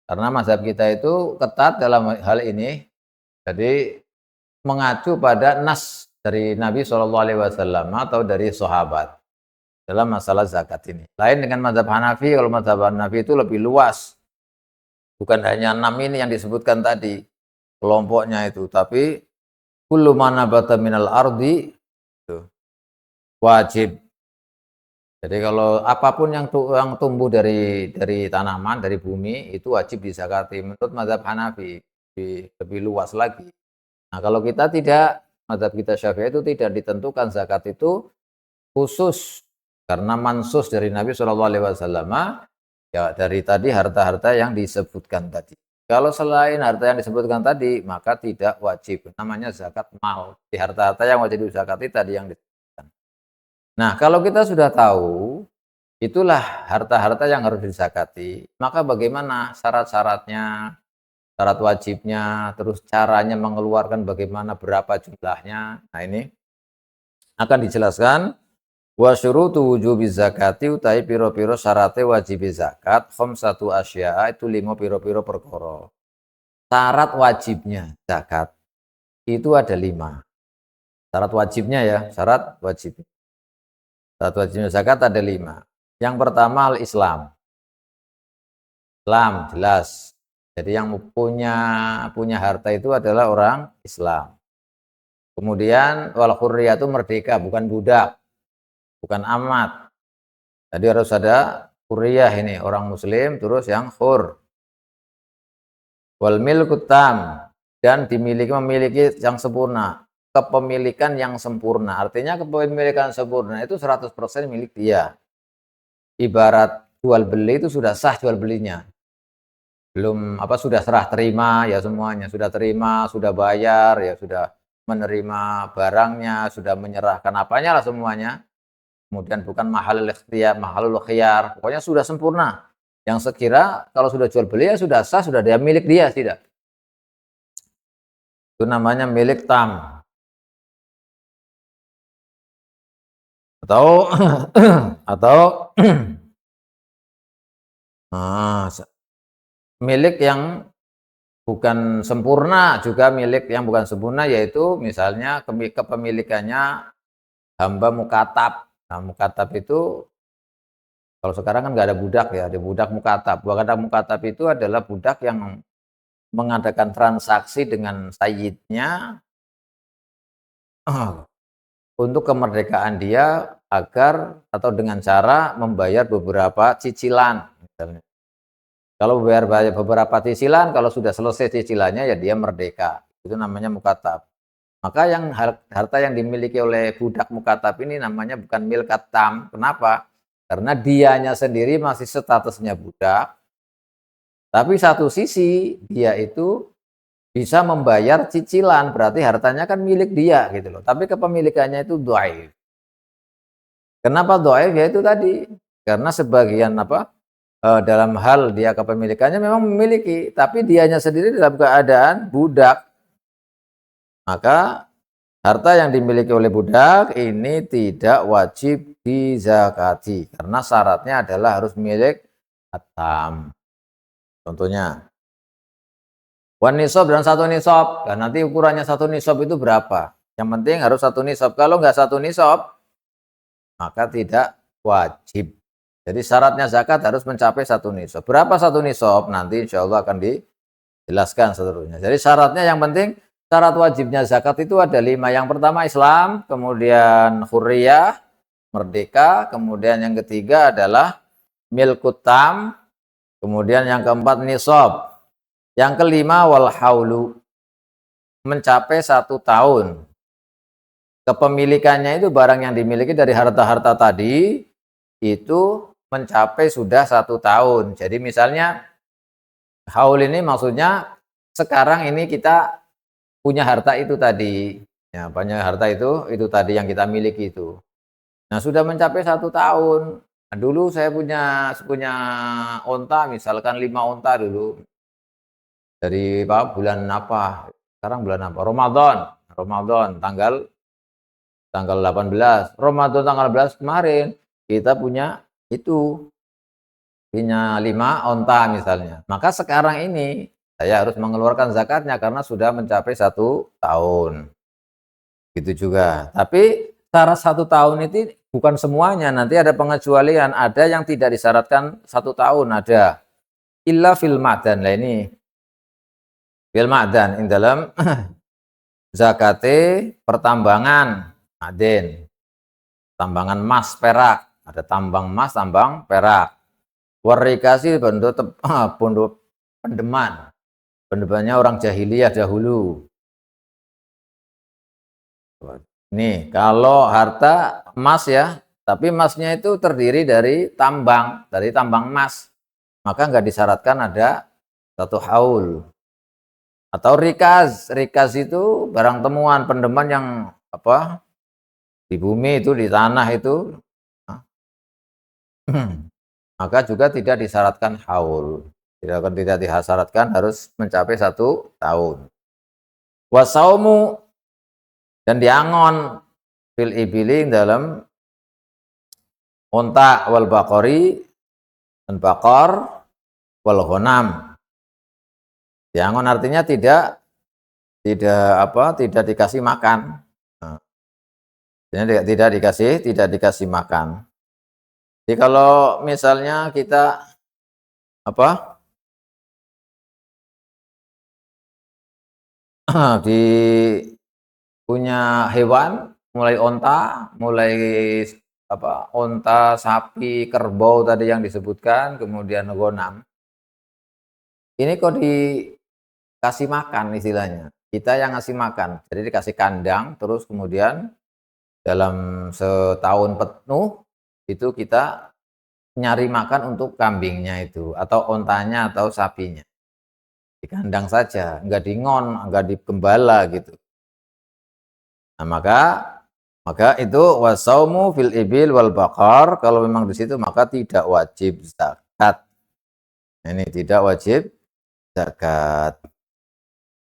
Karena mazhab kita itu ketat dalam hal ini. Jadi mengacu pada nas dari Nabi SAW atau dari sahabat dalam masalah zakat ini. Lain dengan mazhab Hanafi, kalau mazhab Hanafi itu lebih luas. Bukan hanya 6 ini yang disebutkan tadi, kelompoknya itu, tapi kullu ma nabata minal ardi itu wajib. Jadi kalau apapun yang tumbuh dari tanaman, dari bumi itu wajib dizakati menurut mazhab Hanafi, lebih luas lagi. Nah, kalau kita tidak, mazhab kita Syafi'i itu tidak ditentukan zakat itu khusus karena mansus dari Nabi SAW ya dari tadi harta-harta yang disebutkan tadi. Kalau selain harta yang disebutkan tadi maka tidak wajib. Namanya zakat mal. Di harta-harta yang wajib dizakati tadi yang disebutkan. Nah, kalau kita sudah tahu itulah harta-harta yang harus dizakati, maka bagaimana syarat-syaratnya, syarat wajibnya, terus caranya mengeluarkan bagaimana berapa jumlahnya. Nah, ini akan dijelaskan. Wa syurutu wujubi zakati utai piro-piro syarate wajib zakat khamsatu asya itu 5 piro-piro perkara. Syarat wajibnya zakat itu ada 5. Syarat wajibnya ya, syarat wajib. Syarat wajibnya zakat ada 5. Yang pertama al-Islam. Islam jelas. Jadi yang punya harta itu adalah orang Islam. Kemudian wal hurriyatu merdeka, bukan budak. Bukan amat. Jadi harus ada hurriyah ini, orang muslim terus yang hur. Wal milku tam, dan memiliki yang sempurna. Kepemilikan yang sempurna. Artinya kepemilikan sempurna itu 100% milik dia. Ibarat jual beli itu sudah sah jual belinya. Belum sudah serah terima ya semuanya, sudah terima, sudah bayar ya, sudah menerima barangnya, sudah menyerahkan apanya lah semuanya. kemudian bukan mahalul khiyar, pokoknya sudah sempurna. Yang sekira kalau sudah jual beli ya sudah sah, sudah dia milik dia, tidak. Itu namanya milik tam. Atau atau milik yang bukan sempurna, juga milik yang bukan sempurna, yaitu misalnya kepemilikannya hamba mukatab. Nah, mukatab itu kalau sekarang kan nggak ada budak ya, ada budak mukatab. Budak mukatab itu adalah budak yang mengadakan transaksi dengan sayyidnya untuk kemerdekaan dia agar atau dengan cara membayar beberapa cicilan misalnya. Kalau bayar beberapa cicilan, kalau sudah selesai cicilannya ya dia merdeka. Itu namanya mukatab. Maka yang harta yang dimiliki oleh budak mukatab ini namanya bukan milkat tam. Kenapa? Karena dianya sendiri masih statusnya budak. Tapi satu sisi dia itu bisa membayar cicilan, berarti hartanya kan milik dia gitu loh. Tapi kepemilikannya itu dhaif. Kenapa dhaif? Ya itu tadi. Karena sebagian dalam hal dia kepemilikannya memang memiliki, tapi dianya sendiri dalam keadaan budak. Maka harta yang dimiliki oleh budak ini tidak wajib dizakati karena syaratnya adalah harus milik atam. Contohnya wan nisab dan satu nisab. Dan nanti ukurannya satu nisab itu berapa? Yang penting harus satu nisab. Kalau nggak satu nisab maka tidak wajib. Jadi syaratnya zakat harus mencapai satu nisab. Berapa satu nisab? Nanti insya Allah akan dijelaskan seterusnya. Jadi syaratnya yang penting, syarat wajibnya zakat itu ada 5. Yang pertama Islam, kemudian hurriyah, merdeka, kemudian yang ketiga adalah milkut tam, kemudian yang keempat nisab, yang kelima wal haulu, mencapai 1 tahun. Kepemilikannya itu barang yang dimiliki dari harta-harta tadi itu mencapai sudah 1 tahun. Jadi misalnya haul ini maksudnya sekarang ini kita punya harta itu tadi. Ya, punya harta itu tadi yang kita miliki itu. Nah, sudah mencapai 1 tahun. Nah, dulu saya punya onta, misalkan 5 onta dulu. Dari bulan apa? Sekarang bulan apa? Ramadan. Ramadan tanggal 18. Ramadan tanggal 18 kemarin kita punya 5 onta misalnya. Maka sekarang ini saya harus mengeluarkan zakatnya karena sudah mencapai 1 tahun. Gitu juga. Tapi syarat 1 tahun itu bukan semuanya. Nanti ada pengecualian. Ada yang tidak disyaratkan 1 tahun. Ada. Illa fil ma'dan. Nah ini. Fil ma'dan. In dalam zakate pertambangan. Ma'den. Tambangan emas, perak. Ada tambang emas, tambang perak. Warikasi bentuk pendeman. Pendemannya orang jahiliyah dahulu. Nih, kalau harta emas ya, tapi emasnya itu terdiri dari tambang emas. Maka nggak disyaratkan ada 1 haul. Atau rikaz itu barang temuan pendeman yang di bumi itu, di tanah itu. Maka juga tidak disyaratkan haul. Tidak disyaratkan harus mencapai 1 tahun. Wasaumu dan diangon fil ibili dalam unta wal bakori dan bakor wal ghanam. Diangon artinya tidak dikasih makan. Nah, tidak dikasih makan. Jadi kalau misalnya kita di punya hewan, mulai onta, onta, sapi, kerbau tadi yang disebutkan, kemudian ghanam. Ini kok dikasih makan istilahnya. Kita yang ngasih makan. Jadi dikasih kandang, terus kemudian dalam setahun penuh itu kita nyari makan untuk kambingnya itu, atau ontanya atau sapinya. Di kandang saja, enggak di ngon, enggak di gembala gitu. Nah, maka Maka itu wasaumu fil ibil wal bakar, kalau memang di situ maka tidak wajib zakat. Ini tidak wajib zakat.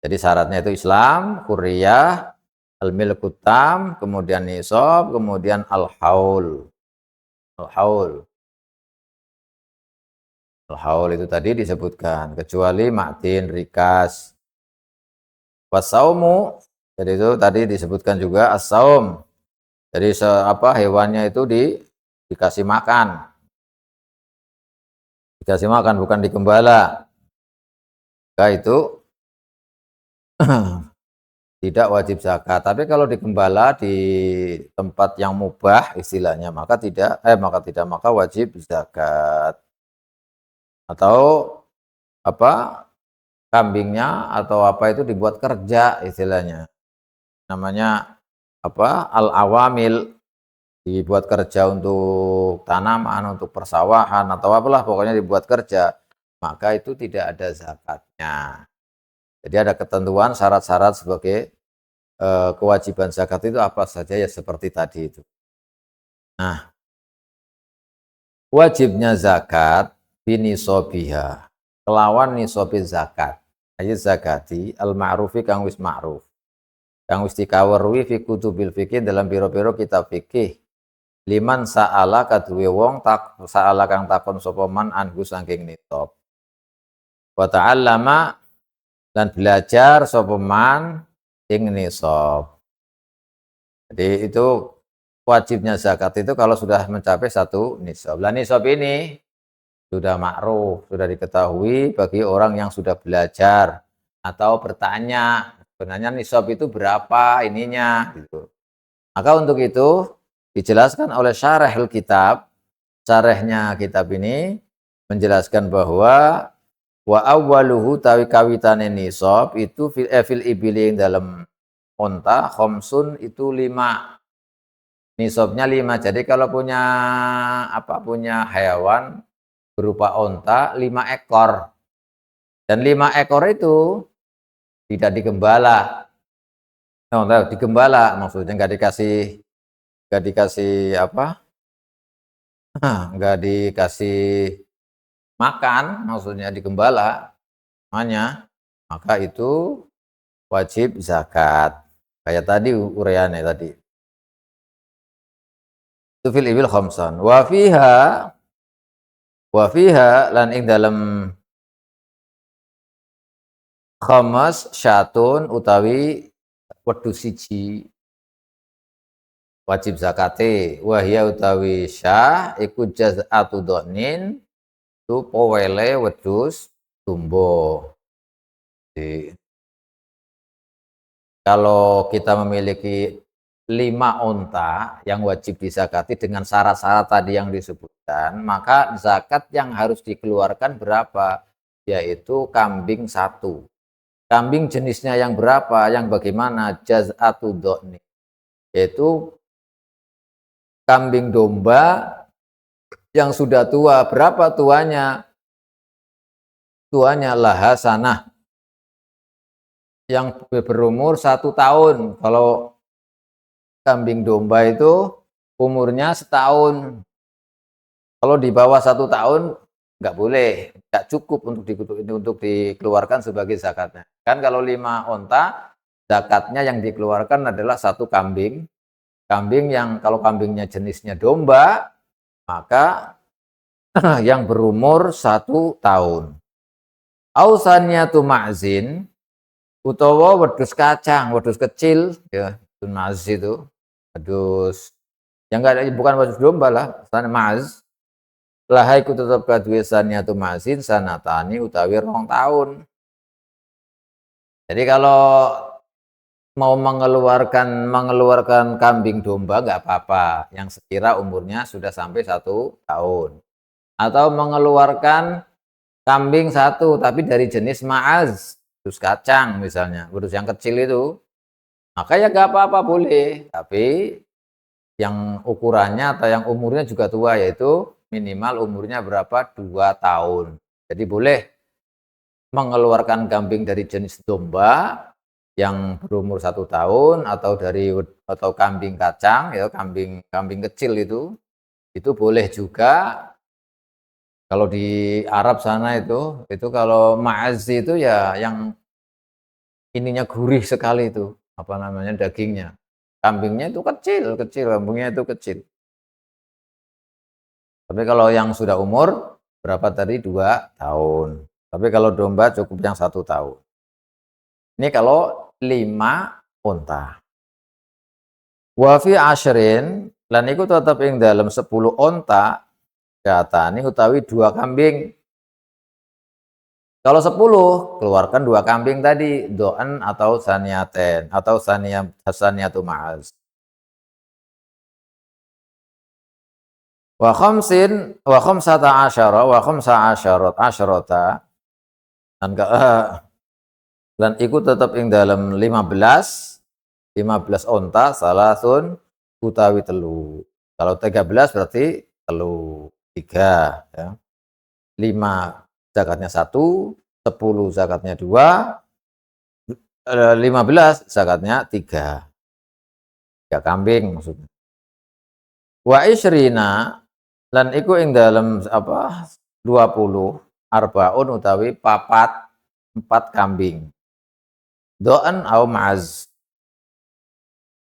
Jadi syaratnya itu Islam, Kuryah, al-milku tam, kemudian nisab, kemudian al-haul. Al-haul. Al-haul itu tadi disebutkan, kecuali ma'din, rikas. Wasaumu, jadi itu tadi disebutkan juga as-saum. Jadi hewannya itu dikasih makan. Dikasih makan bukan digembala. Maka itu tidak wajib zakat. Tapi kalau digembala di tempat yang mubah istilahnya, maka wajib zakat. Atau apa kambingnya atau apa itu dibuat kerja istilahnya. Namanya apa? Al-awamil, dibuat kerja untuk tanaman, untuk persawahan atau apalah pokoknya dibuat kerja, maka itu tidak ada zakatnya. Jadi ada ketentuan syarat-syarat sebagai kewajiban zakat itu apa saja ya seperti tadi itu. Nah, wajibnya zakat binisobiha, kelawan nisobi zakat. Ayat zakati al-ma'rufi kang wis ma'ruf. Kang wis dikawerwi fi kutubil fikih dalam biro-biro kitab fikih. Liman sa'ala kaduwe wong sa'ala kang takon sapa man anhu saking nisab. Wa ta'allama dan belajar sapa man ing nisab. Jadi itu wajibnya zakat itu kalau sudah mencapai satu nisab. Lah nisab ini sudah ma'ruf, sudah diketahui bagi orang yang sudah belajar atau bertanya, sebenarnya nisab itu berapa ininya gitu. Maka untuk itu dijelaskan oleh syarahul kitab, syarahnya kitab ini menjelaskan bahwa wa awwaluhu tawi kawitane nisab itu fil ibili dalam onta khomsun itu 5. Nisabnya 5. Jadi kalau punya hewan berupa onta 5 ekor. Dan 5 ekor itu tidak digembala. No, digembala maksudnya nggak dikasih apa? Nggak dikasih makan, maksudnya digembala. Namanya, maka itu wajib zakat. Kayak tadi uraiannya tadi. Itu fil ibil khamsan. Wa fiha lan ing dalam khamas syatun utawi wedhus siji wajib zakate. Wahya utawi syah iku jaz'atu dhanin itu powele wedhus tumbo. Jadi, kalau kita memiliki 5 unta yang wajib dizakati dengan syarat-syarat tadi yang disebutkan, maka zakat yang harus dikeluarkan berapa? Yaitu kambing 1. Kambing jenisnya yang berapa? Yang bagaimana? Jaz'atu dhoni. Yaitu kambing domba yang sudah tua. Berapa tuanya? Tuanya laha sanah. Yang berumur 1 tahun. Kalau kambing domba itu umurnya setahun. Kalau di bawah 1 tahun nggak boleh, nggak cukup untuk dikeluarkan sebagai zakatnya. Kan kalau 5 onta, zakatnya yang dikeluarkan adalah 1 kambing. Kambing yang kalau kambingnya jenisnya domba, maka yang berumur 1 tahun. Ausaniyatu ma'zin, utawa wedhus kacang, wedhus kecil, ya, ma'z itu. Wedhus yang bukan wedhus domba lah, ma'z. Lahai ku tetep kaduwe saniyatu ma'zin sanatani utawi 2 tahun. Jadi kalau mau mengeluarkan kambing domba nggak apa-apa, yang sekira umurnya sudah sampai 1 tahun. Atau mengeluarkan kambing 1 tapi dari jenis ma'az, wedhus kacang misalnya, wedhus yang kecil itu, maka ya nggak apa-apa boleh. Tapi yang ukurannya atau yang umurnya juga tua, yaitu minimal umurnya berapa? 2 tahun. Jadi boleh mengeluarkan kambing dari jenis domba yang berumur 1 tahun atau kambing kacang ya, kambing kecil itu boleh juga. Kalau di Arab sana itu kalau ma'az itu ya yang ininya gurih sekali itu, apa namanya, dagingnya. Kambingnya itu kecil kecil, kambingnya itu kecil. Tapi kalau yang sudah umur berapa tadi, 2 tahun. Tapi kalau domba cukup yang 1 tahun. Ini kalau 5 unta. Wa fi asyrin lan iku tetep ing dalem 10 unta syatani utawi 2 kambing. Kalau 10 keluarkan 2 kambing tadi, do'an atau saniyaten atau saniyatu ma'az. Wa khamsin wa khamsata asyara wa khamsa asyarata dan lan iku tetep ing dalem 15 unta salasun utawi telu. Kalau 13 berarti telu, 3 ya. 5 zakatnya 1, 10 zakatnya 2, 15 zakatnya 3. 3 kambing maksudnya. Wa isyrina lan iku ing dalem 20 arbaun utawi 4 kambing. Do'an au ma'az.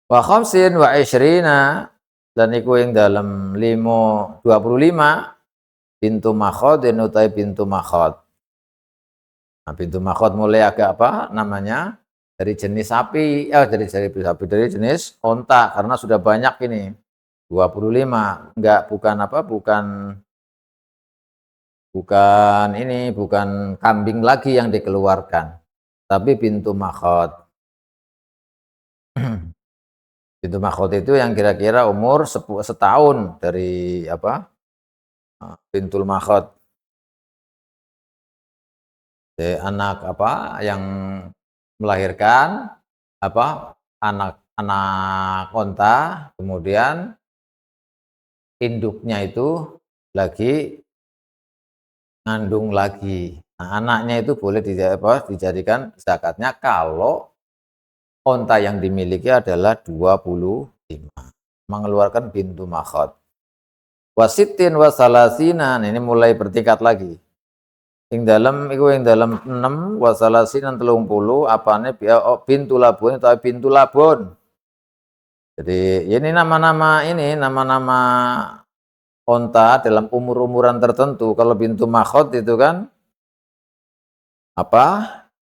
Wa khamsin wa isyrina lan iku ing dalem 25 pintu makhadin utawi pintu makhad. Nah, pintu makhad mulai agak namanya, dari jenis sapi, dari jenis onta karena sudah banyak ini. 25, bukan kambing lagi yang dikeluarkan, tapi pintu makhad. Pintu makhad itu yang kira-kira umur setahun dari pintul makhad. Anak yang melahirkan anak onta, kemudian induknya itu lagi ngandung lagi. Nah, anaknya itu boleh dijadikan zakatnya kalau onta yang dimiliki adalah 25, mengeluarkan bintu makhad. Wasittin wasalasina, ini mulai bertingkat lagi. Ing dalam 6 wasalasinan 30 apane bintu labun atau bintu labun. Jadi ini nama-nama onta dalam umur-umuran tertentu. Kalau bintu makhad itu kan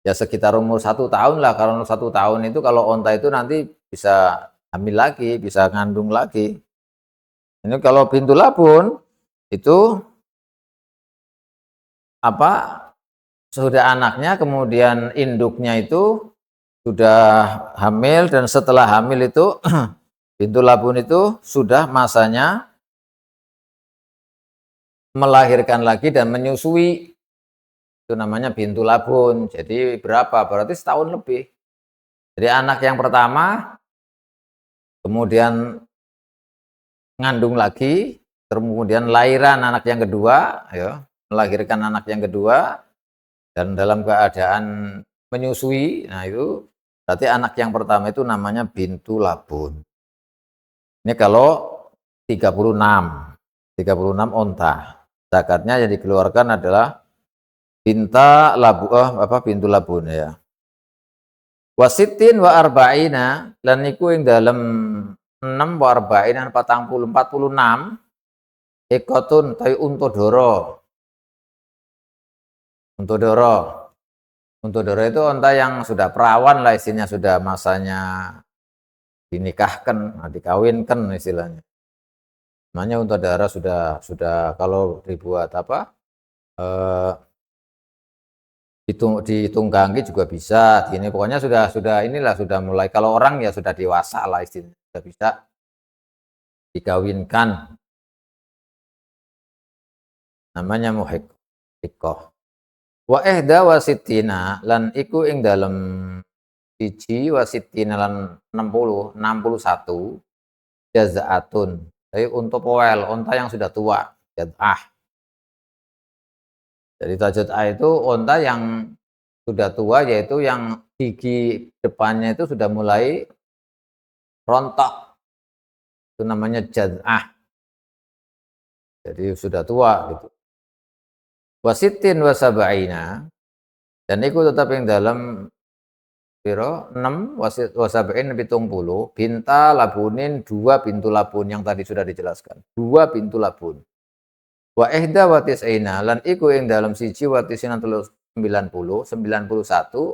ya sekitar umur 1 tahun lah. Kalau 1 tahun itu kalau onta itu nanti bisa hamil lagi, bisa ngandung lagi. Ini kalau bintu labun itu sudah anaknya, kemudian induknya itu sudah hamil, dan setelah hamil itu bintu labun itu sudah masanya melahirkan lagi dan menyusui. Itu namanya bintu labun. Jadi berapa? Berarti setahun lebih. Jadi anak yang pertama kemudian ngandung lagi, kemudian lahiran anak yang kedua, ya, melahirkan anak yang kedua dan dalam keadaan menyusui. Nah, itu berarti anak yang pertama itu namanya bintu labun. Ini kalau 36 onta. Zakatnya yang dikeluarkan adalah bintu labun ya. Wasittin wa arba'ina lan niku ing dalem 6 wa arba'ina 46 ekotun tawi untodoro. Untodoro itu onta yang sudah perawan lah istilahnya, sudah masanya dinikahkan, dikawinkan istilahnya. Namanya untodoro sudah kalau dibuat ditunggangi juga bisa. Ini pokoknya sudah mulai, kalau orang ya sudah dewasa lah istilahnya, sudah bisa dikawinkan. Namanya muhiqqah. Wa ihda wasittina lan iku ing dalem 1 wasittina lan 61 jazaatun. Jadi untuk poel, onta yang sudah tua, jaz'ah. Jadi jaz'ah itu onta yang sudah tua yaitu yang gigi depannya itu sudah mulai rontok. Itu namanya jaz'ah. Jadi sudah tua gitu. Wasitin wasaba'ina, dan iku tetap yang dalam piro 6 wasaba'in 70 binta labunin, 2 bintu labun yang tadi sudah dijelaskan. 2 bintu labun. Wa ihda wa tis'ina, lan iku yang dalam siji wa tis'ina 91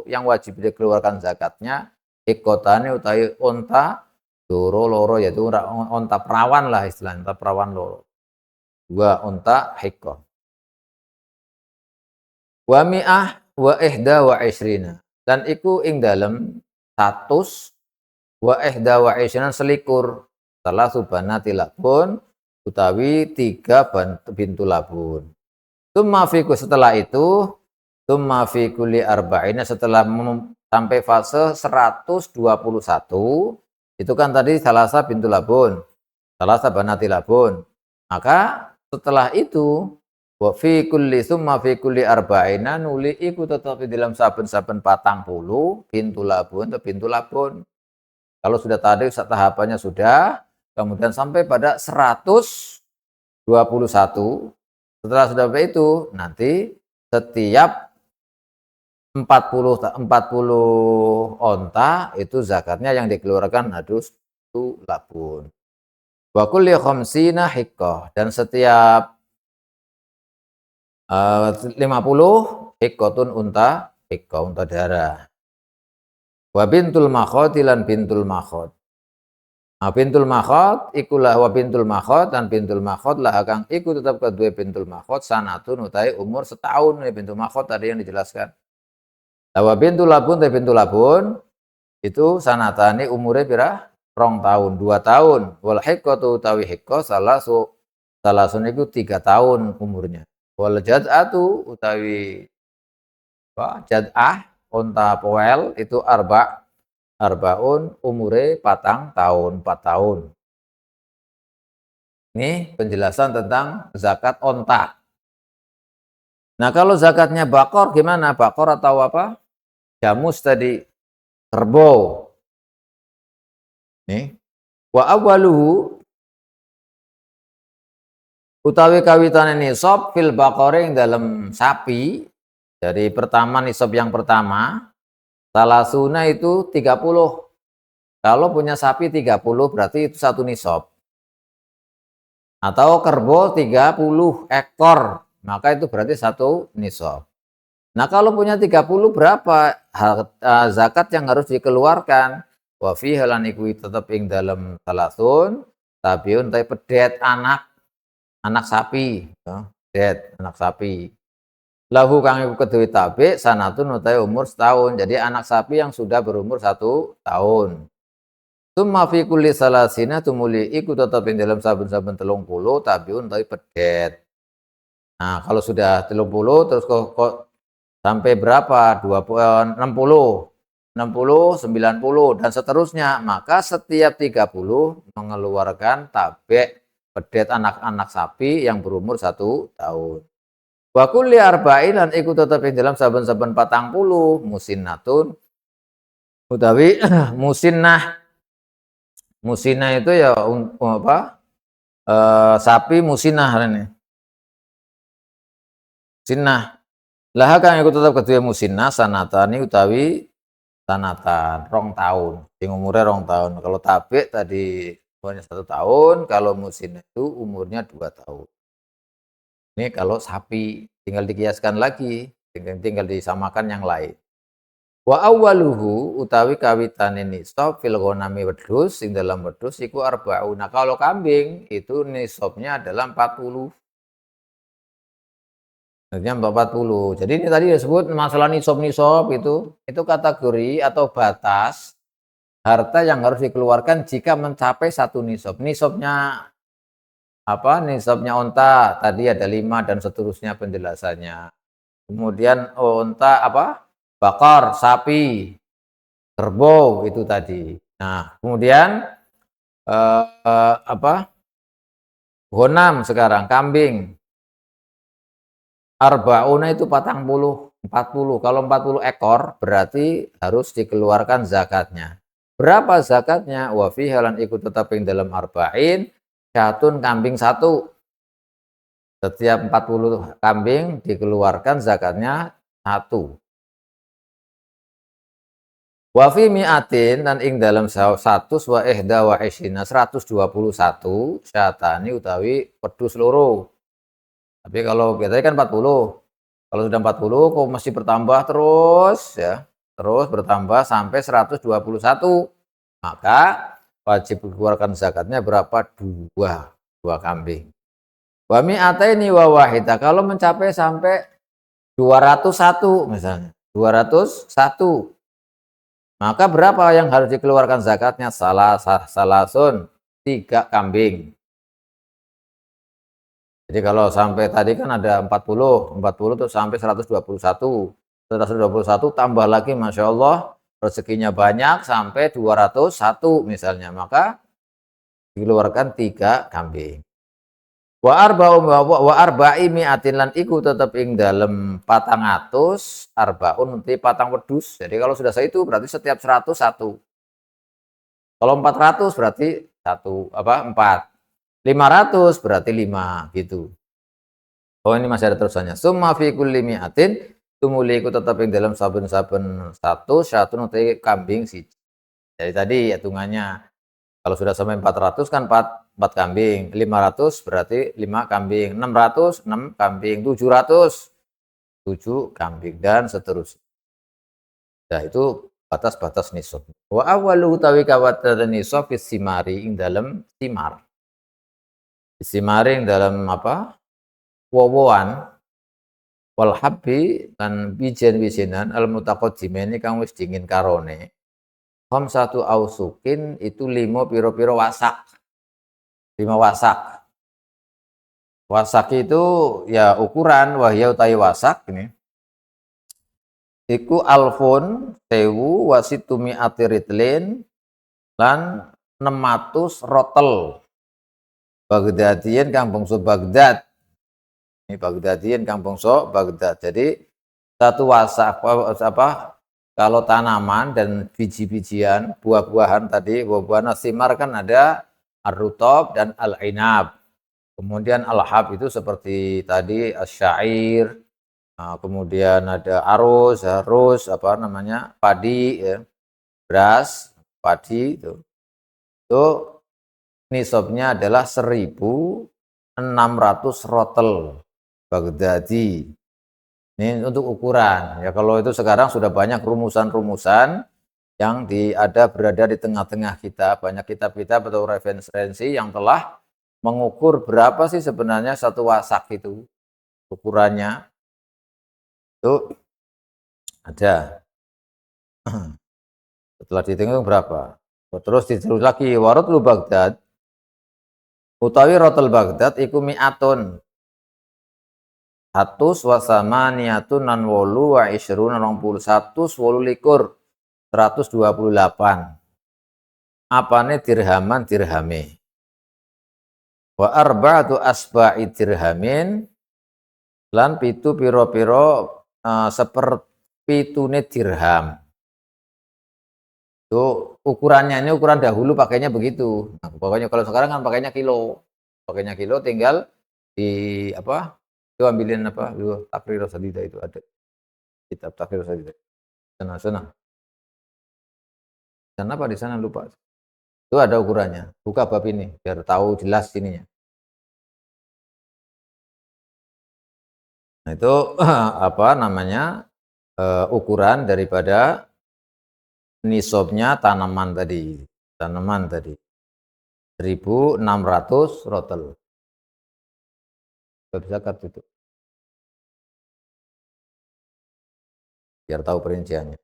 yang wajib dikeluarkan zakatnya ikotane utawi onta loro yaitu onta perawan lah istilahnya, onta perawan loro. 2 onta hikko. Wa mi'ah wa ihda wa isrina, dan iku ing dalem 100 wa ihda wa isrina selikur salah subanati labun utawi 3 bintu labun. Tumma fiku, setelah itu tumma fi kulli arba'ina, setelah sampai fase 121 itu kan tadi salasa bintu labun, salasa banati labun. Maka setelah itu wa fi kulli summa fi kulli arba'ina nuli iku tetap di dalam saben-saben 40 bintu labun atau bintu labun. Kalau sudah tadi tahapannya sudah, kemudian sampai pada 121, setelah sudah itu nanti setiap 40 onta itu zakatnya yang dikeluarkan harus 1 labun. Wa kulli khamsina hiqqah, dan setiap 50 hiqqatun unta hiqqah, unta darah. Wa bintul makhot lan bintul makhot. Nah, bintul makhot ikulah wa bintul makhot, dan bintul makhot lah kang iku tetap kedua bintul makhot sanatun utai umur setahun. Ya, bintul makhot tadi yang dijelaskan. Wa bintul labun te bintul labun itu sanatani umurnya pira 2 tahun, 2 tahun. Wal hiqqatu utawi hiqqah salasun iku 3 tahun umurnya. Wal jad'atu utawi jad'ah unta poel itu arbaun umure 4 tahun, 4 tahun. Ini penjelasan tentang zakat onta. Nah, kalau zakatnya bakor gimana? Bakor atau apa? Jamus tadi, kerbau. Nih. Wa awwaluhu utawi kawitane nisab fil baqari dalam sapi, dari pertama nisab yang pertama salasuna itu 30. Kalau punya sapi 30 berarti itu 1 nisab. Atau kerbau 30 ekor, maka itu berarti 1 nisab. Nah, kalau punya 30 berapa zakat yang harus dikeluarkan? Wa fi halan iku tetep ing dalam salasun tabiun ta pedet anak sapi, pedet anak sapi. Lahu kang iku kedue tabi sanatun utawi umur setahun. Jadi anak sapi yang sudah berumur 1 tahun. Tumma fi kulli salasina tumuli iku tetep ing dalam saben-saben 30 tabiun utawi pedet. Nah, kalau sudah 30 terus kok sampai berapa? 20, 60, 90 dan seterusnya, maka setiap 30 mengeluarkan tabe pedet anak-anak sapi yang berumur 1 tahun. Wa kulli arba'in lan iku tetep ing dalam saben-saben 40 musinnatun utawi musinnah. Musinnah itu ya sapi musinnah ini. Musinnah. Lah kang iku tetep kedue musinnah sanatani utawi sanatan 2 tahun. Sing umure 2 tahun. Kalau tabe tadi umurnya 1 tahun, kalau musinnah itu umurnya 2 tahun. Ini kalau sapi, tinggal dikiaskan lagi, tinggal disamakan yang lain. Wa awwaluhu utawi kawitane nisab fil ghanami wedhus, sing dalam wedhus iku arba'una. Kalau kambing itu nisabnya adalah 40. Nisabnya 40. Jadi ini tadi disebut masalah nisab-nisab itu kategori atau batas harta yang harus dikeluarkan jika mencapai 1 nisab. Nisabnya apa? Nisabnya onta tadi ada 5 dan seterusnya penjelasannya. Kemudian onta apa? Bakar, sapi, kerbau itu tadi. Nah, kemudian Ghanam sekarang, kambing. Arbauna itu 40. 40. Kalau 40 ekor berarti harus dikeluarkan zakatnya. Berapa zakatnya? Wa fi halan ikut tetap yang dalam arba'in syatun kambing satu. Setiap 40 kambing dikeluarkan zakatnya satu. Wa fi mi'atin dan ing dalam 100 wa ihda wa isyina 121 syatani utawi wedhus loro. Tapi kalau biasanya kan 40. Kalau sudah 40 kok masih bertambah terus ya. Terus bertambah sampai 121. Maka wajib dikeluarkan zakatnya berapa? Dua kambing. Wa mi'ataini wa wahida. Kalau mencapai sampai 201 misalnya. 201. Maka berapa yang harus dikeluarkan zakatnya? Salasun 3 kambing. Jadi kalau sampai tadi kan ada 40 tuh sampai 121. 121 tambah lagi Masya Allah rezekinya banyak sampai 201 misalnya. Maka dikeluarkan 3 kambing. Wa arba'i mi'atin lan iku tetep ing dalem 400 arbaun nanti patang wedus. Jadi kalau sudah itu berarti setiap 100 1. Kalau 400 berarti 4. 500 berarti 5 gitu. Oh ini masih ada terusannya. Summa fi kulli mi'atin tumuli iku tetep ing dalam saben-saben 100 nanti kambing siji. Jadi tadi hitungannya kalau sudah sampai 400 kan 4 kambing, 500 berarti 5 kambing, 600 6 kambing, 700 7 kambing dan seterusnya. Nah itu batas-batas nisab. Wa awwalu utawi kawatan nisab fis simari ing dalam simar. Simaring dalam apa? Wowoan wal habbi lan bijen-bijenan al mutaqaddimaini kang wis dingin karone. Satu ausukin itu 5 piro-piro wasak. 5 wasak. Wasak itu ya ukuran wahya utawi wasak ini. Iku alfun 1000 wasitumi atiritlin lan 600 rotel. Baghdadian kang bangsa Baghdad. Ini Baghdadian kang bangsa Baghdad. Jadi satu wasak apa kalau tanaman dan biji-bijian, buah-buahan tadi, buah-buahan simar kan ada ar-rutab dan al-inab. Kemudian al-hab itu seperti tadi asyair, kemudian ada arus apa namanya? Padi ya. Beras, padi itu. Itu nisabnya adalah 1.600 rotel Baghdadi. Ini untuk ukuran. Ya kalau itu sekarang sudah banyak rumusan-rumusan yang berada di tengah-tengah kita. Banyak kitab-kitab atau referensi yang telah mengukur berapa sih sebenarnya satu wasak itu. Ukurannya. Itu ada. Setelah dihitung berapa. Terus diterus lagi warotul Baghdad. Utawi rotel Baghdad iku mi'atun. 100 wasama niatun nan wolu wa isyrun 21 likur 128. Apane dirhaman dirhame. Wa arba'atu asba'i dirhamin lan pitu piro-piro seperpitune dirham. Itu ukurannya, ini ukuran dahulu pakainya begitu. Nah, pokoknya kalau sekarang kan pakainya kilo. Pakainya kilo tinggal di apa? Itu ambilin apa? Takrir Sadida itu ada. Kitab Takrir Sadida. Sana. Sana apa di sana lupa. Itu ada ukurannya. Buka bab ini biar tahu jelas ininya. Nah, itu apa namanya? Ukuran daripada nisabnya tanaman tadi. 1.600 rotel. Bab zakat itu. Biar tahu perinciannya.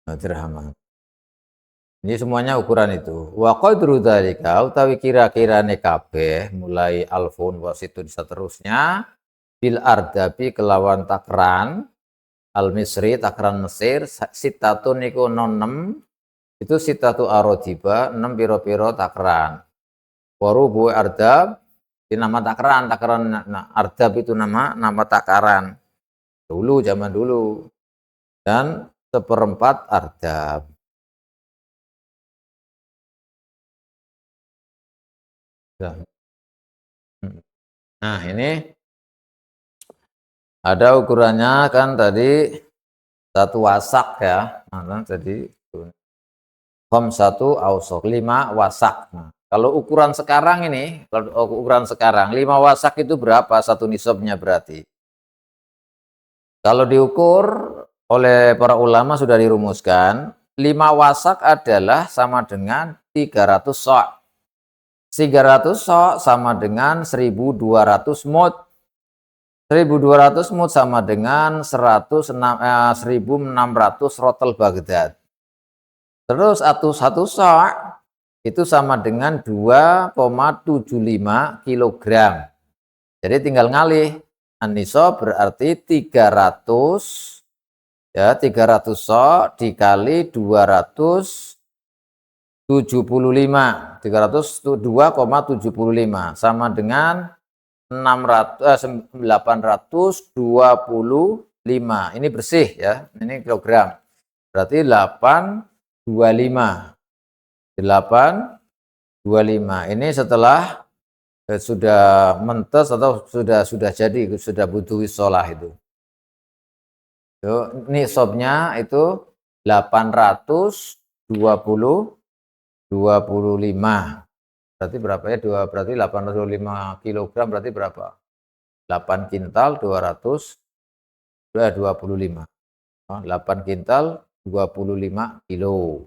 Nah, dirhaman. Ini semuanya ukuran itu. Wa qadru dzalika utawi kira-kirane kabeh mulai alfun wasitun seterusnya bil ardabi kelawan takran al misri takran Mesir sitatun niku 6 itu sitatu arodiba 6 piro-piro takran. Warubu ardab ini nama takran ardab itu nama takaran. dulu, zaman dulu. Dan seperempat ardab. Nah, ini ada ukurannya kan tadi 1 wasak ya. Nah, jadi satu ausok 5 wasak. Nah, kalau ukuran sekarang ini, kalau ukuran sekarang 5 wasak itu berapa satu nisabnya berarti? Kalau diukur oleh para ulama sudah dirumuskan, 5 wasak adalah sama dengan 300 sok. 300 sok sama dengan 1200 mud. 1200 mud sama dengan 1600 rotel Baghdad. Terus satu sok itu sama dengan 2,75 kilogram. Jadi tinggal ngalih. Aniso berarti 300 ya, 300 sok dikali 275. 2,75 sama dengan 825. Ini bersih ya. Ini kilogram. Berarti 825. 825. Ini setelah sudah mentes atau sudah jadi, sudah butuh sholah itu. Nisabnya itu 825. Berarti berapa ya? Berarti 825 kilogram berarti berapa? 8 kintal 225. 8 kintal 25 kilo.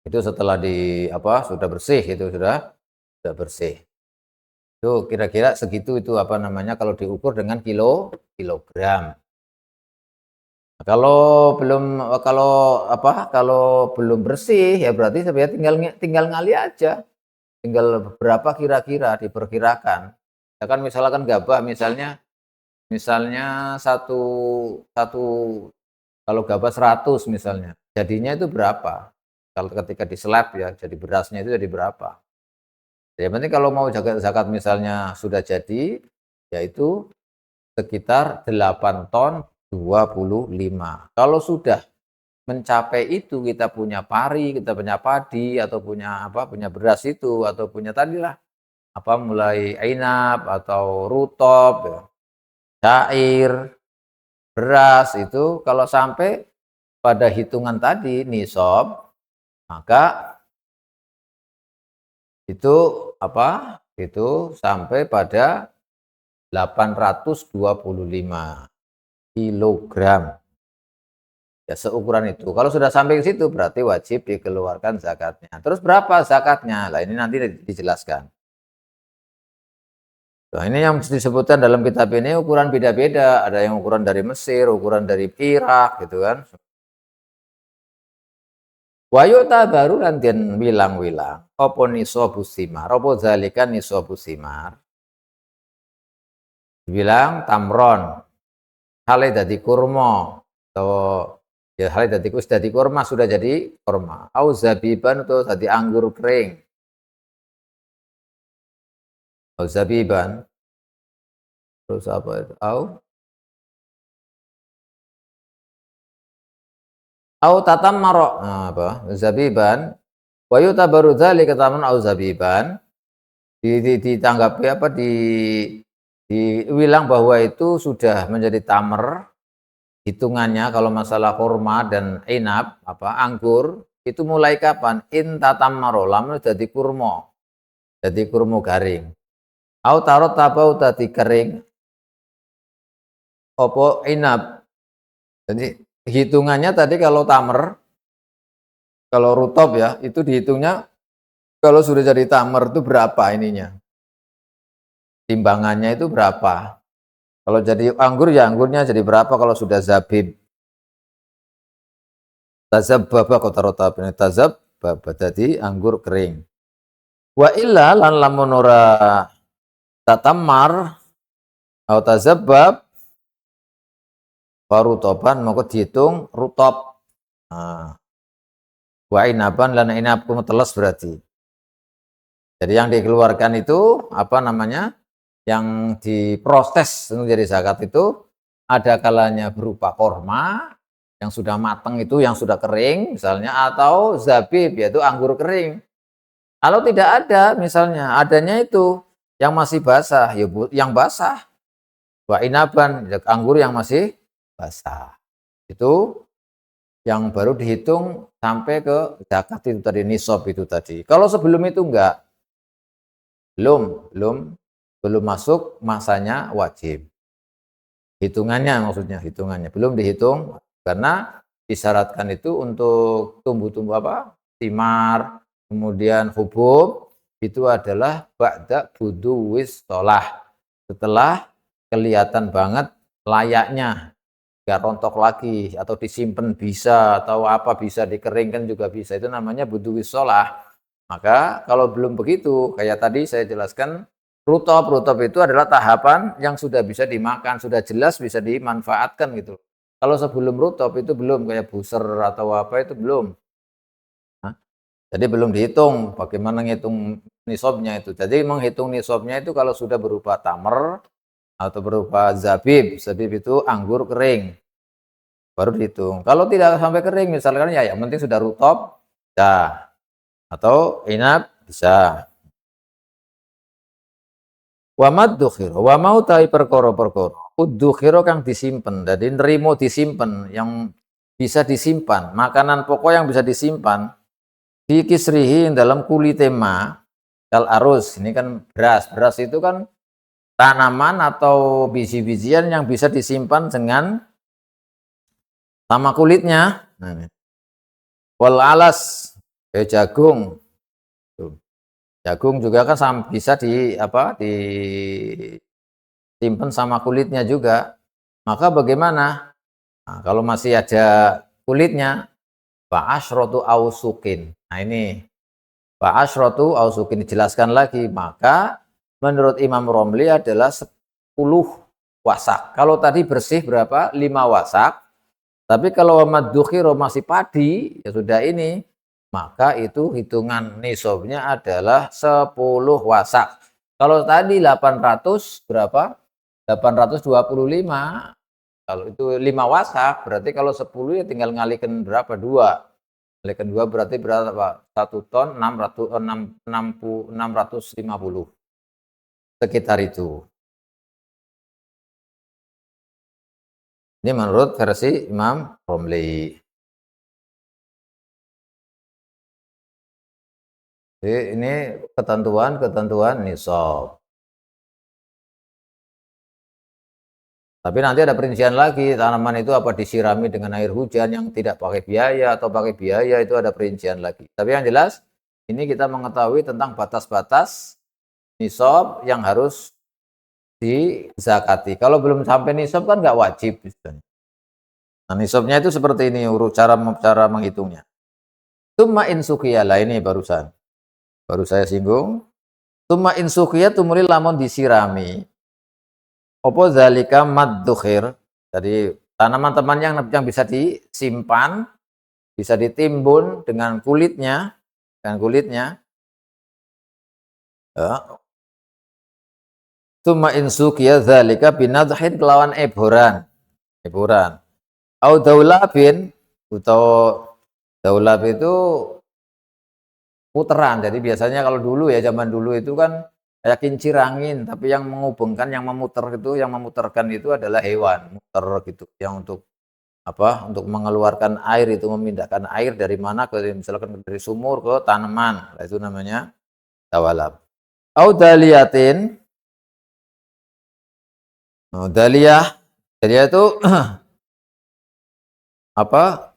Itu setelah sudah bersih, itu sudah bersih. Itu kira-kira segitu itu kalau diukur dengan kilogram. Kalau belum bersih ya berarti sebenarnya tinggal ngali aja. Tinggal berapa kira-kira diperkirakan. Ya kan misalkan gabah misalnya satu kalau gabah 100 misalnya. Jadinya itu berapa? Kalau ketika diselap ya, jadi berasnya itu jadi berapa? Yang penting kalau mau zakat misalnya sudah jadi, yaitu sekitar 8 ton 25. Kalau sudah mencapai itu, kita punya pari, kita punya padi, atau punya beras itu, atau punya tadilah mulai ainab atau rutop, ya, cair, beras itu kalau sampai pada hitungan tadi nisab, maka itu itu sampai pada 825 kilogram. Ya seukuran itu. Kalau sudah sampai ke situ berarti wajib dikeluarkan zakatnya. Terus berapa zakatnya? Nah, ini nanti dijelaskan. Nah, ini yang disebutkan dalam kitab ini ukuran beda-beda. Ada yang ukuran dari Mesir, ukuran dari Irak gitu kan. Wayuta baru lantian wilang-wilang. Opo nisobu simar, opo zalikan nisobu simar. Bilang tamron. Hale dadi kurma. Atau ya hal dadi kurma sudah jadi kurma. Au zabiban atau tadi anggur kering. Au zabiban. Terus apa itu? Au tatam marok. Nah, zabiban. Wa yutabaru dzalika tamun au zabiban. Ditanggapi dibilang bahwa itu sudah menjadi tamer. Hitungannya kalau masalah kurma dan inab anggur itu mulai kapan? In tatam maro lamun jadi kurma. Jadi kurma garing. Au tarot tabau tadi kering. Opo inab. Jadi hitungannya tadi kalau tamer, kalau rutop ya, itu dihitungnya kalau sudah jadi tamer itu berapa ininya? Timbangannya itu berapa? Kalau jadi anggur ya anggurnya jadi berapa kalau sudah zabib? Tazab baba kota rotab ini tazab baba jadi anggur kering. Wa illa lan lamun ora tatamar atau tazabbab baru topan maka dihitung rutop. Nah, wa inaban lan inab teles berarti. Jadi yang dikeluarkan itu yang diproses untuk jadi zakat itu ada kalanya berupa korma yang sudah matang itu, yang sudah kering misalnya, atau zabib yaitu anggur kering. Kalau tidak ada misalnya, adanya itu yang masih basah, ya yang basah. Wa inaban, ya anggur yang masih basah. Itu yang baru dihitung sampai ke zakat itu tadi, nisab itu tadi. Kalau sebelum itu enggak, belum masuk masanya wajib. Hitungannya maksudnya, hitungannya belum dihitung karena disyaratkan itu untuk tumbuh-tumbuh thimar, kemudian hubub itu adalah ba'da buduwis shalah. Setelah kelihatan banget layaknya, nggak rontok lagi atau disimpan bisa atau apa bisa dikeringkan juga bisa, itu namanya buduwis shalah. Maka kalau belum begitu, kayak tadi saya jelaskan, rutop itu adalah tahapan yang sudah bisa dimakan, sudah jelas bisa dimanfaatkan gitu. Kalau sebelum rutop itu belum, kayak buser atau apa itu belum. Nah, jadi belum dihitung bagaimana ngitung nisabnya itu. Jadi menghitung nisabnya itu kalau sudah berupa tamer atau berupa zabib. Zabib itu anggur kering, baru dihitung. Kalau tidak sampai kering misalkan ya yang penting sudah rutop, ya. Atau inap bisa. Wa madzukhira, wa mau tahi perkara-perkara udzukhira kang disimpen. Jadi nerimo disimpen, yang bisa disimpan, makanan pokok yang bisa disimpan di kisrihi dalam kulitema kal arus. Ini kan beras. Beras itu kan tanaman atau biji-bijian yang bisa disimpan dengan sama kulitnya. Nah, wal alas, jagung. Jagung juga kan bisa disimpan sama kulitnya juga. Maka bagaimana? Nah, kalau masih ada kulitnya, fa'asyratu ausukin. Nah ini, fa'asyratu ausukin dijelaskan lagi. Maka menurut Imam Romli adalah 10 wasak. Kalau tadi bersih berapa? 5 wasak. Tapi kalau madzukhira masih padi, ya sudah ini, maka itu hitungan nisabnya adalah 10 wasak. Kalau tadi 800 berapa? 825. Kalau itu 5 wasak, berarti kalau 10 ya tinggal ngalikan berapa? 2. Ngalikan 2 berarti berapa? 1 ton 650 sekitar itu. Ini menurut versi Imam Romli. Jadi ini ketentuan nisab. Tapi nanti ada perincian lagi, tanaman itu apa disirami dengan air hujan yang tidak pakai biaya atau pakai biaya, itu ada perincian lagi. Tapi yang jelas, ini kita mengetahui tentang batas-batas nisab yang harus dizakati. Kalau belum sampai nisab kan nggak wajib. Nah, nisabnya itu seperti ini, urut cara menghitungnya. Tumma insukiyala, ini baru saya singgung. Tumma insukiya tumuli lamun disirami. Opo zalika madzukhir. Jadi tanaman-tanaman yang bisa disimpan, bisa ditimbun dengan kulitnya, ya. Tsumma insukiya zalika binadhin kelawan eboran. Au daulabin, atau daulab itu puteran. Jadi biasanya kalau dulu ya, zaman dulu itu kan kayak kincir angin, tapi yang menghubungkan, yang memutarkan itu adalah hewan, muter gitu, yang untuk untuk mengeluarkan air, itu memindahkan air dari mana ke, misalkan dari sumur ke tanaman. Nah, itu namanya dawalab. Au daliyatin. Oh, daliyah itu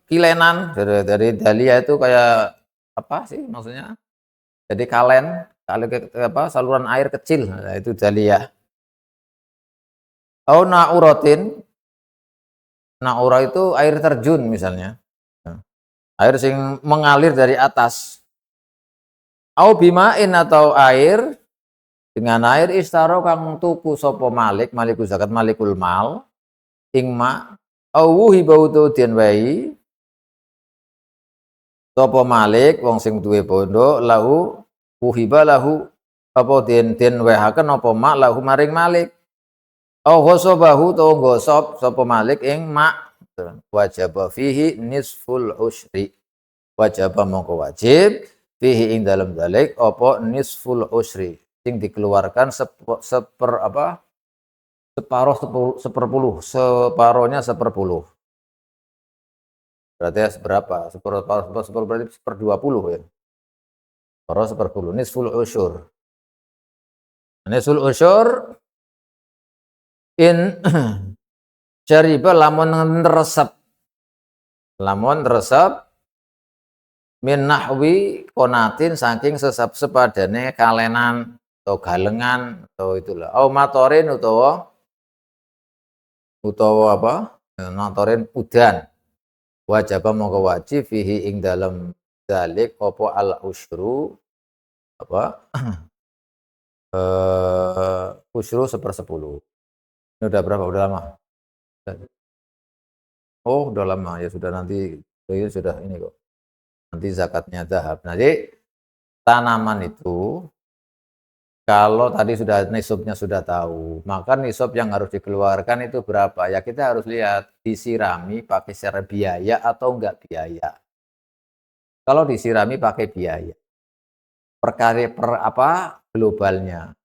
kilenan dari daliyah itu kayak apa sih maksudnya? Jadi kalen, saluran air kecil, nah, itu daliyah. Au nauratin, naura itu air terjun misalnya, air sing mengalir dari atas. Au bimain, atau air dengan air istaro kang tuku sopo maliku zakat, malikul mal ingma au wuhibau den wai sopo malik wong sing duwe bondo lahu wuhiba lahu apa den wehaken apa mak lahu maring Malik. Au ghasabahu to gosop sapa Malik ing mak. Wajaba fihi nisful usyri. Wajaba mongko wajib fihi ing dalem dalik apa nisful usyri. Sing dikeluarkan separohnya seperpuluh. Berarti ya seberapa? Sepuluh berarti seperdua-puluh ya. Separoh seperpuluh. Nisful usyur. Nisful usyur in syariba lamun resep min nahwi konatin saking sepadane kalenan atau galengan atau itulah au matorin utawa apa matorin udan wajaba mongko wajib fihi ing dalem dalik apa al usyru apa usyru 1/10. Ini udah berapa? Udah lama? Oh, udah lama ya sudah nanti ini sudah ini kok. Nanti zakatnya zahab. Nanti tanaman itu kalau tadi sudah nisabnya sudah tahu, maka nisab yang harus dikeluarkan itu berapa? Ya kita harus lihat disirami pakai secara biaya atau enggak biaya. Kalau disirami pakai biaya, globalnya.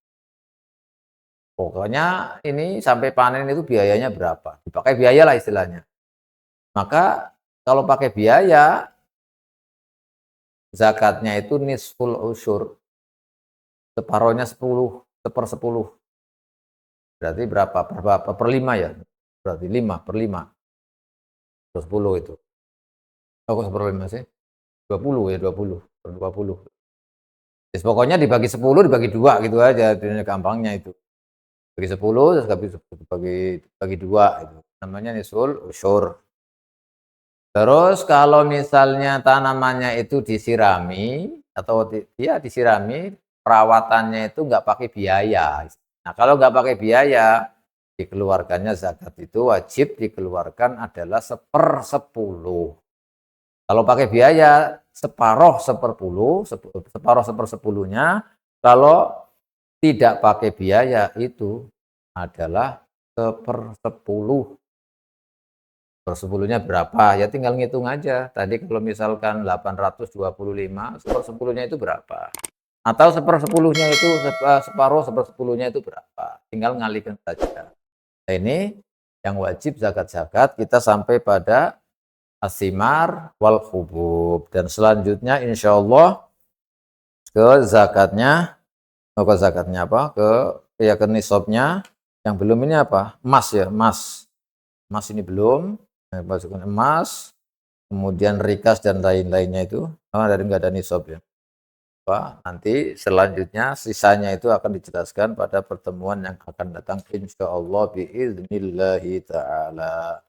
Pokoknya ini sampai panen itu biayanya berapa? Dipakai biaya lah istilahnya. Maka kalau pakai biaya, zakatnya itu nisful usyur. Separohnya 1/10. Berarti berapa? Per 5 ya? Berarti 5/5. 10 itu. Oh, kok 1/5 sih? 20 ya, 20/20. Jadi pokoknya dibagi 10, dibagi 2 gitu aja. Gampangnya itu. Bagi 10, terus bagi 2 itu. Namanya nisful usyur. Terus kalau misalnya tanamannya itu disirami atau disirami, perawatannya itu nggak pakai biaya. Nah kalau nggak pakai biaya, dikeluarkannya zakat itu wajib dikeluarkan adalah 1/10. Kalau pakai biaya separoh 1/10-nya. Kalau tidak pakai biaya itu adalah 1/10. Sepersepuluhnya berapa? Ya tinggal ngitung aja. Tadi kalau misalkan 825, 1/10-nya itu berapa? Atau 1/10-nya itu separuh 1/10-nya itu berapa? Tinggal ngalihkan saja. Nah, ini yang wajib zakat-zakat kita sampai pada asimar wal khubub dan selanjutnya insya Allah ke zakatnya apa? Ke nisabnya yang belum ini apa? Emas ya, emas. Emas ini belum. Masukkan emas, kemudian rikas dan lain-lainnya itu, dari nggak ada nisab ya. Nanti selanjutnya sisanya itu akan dijelaskan pada pertemuan yang akan datang insyaallah biidznillahi ta'ala.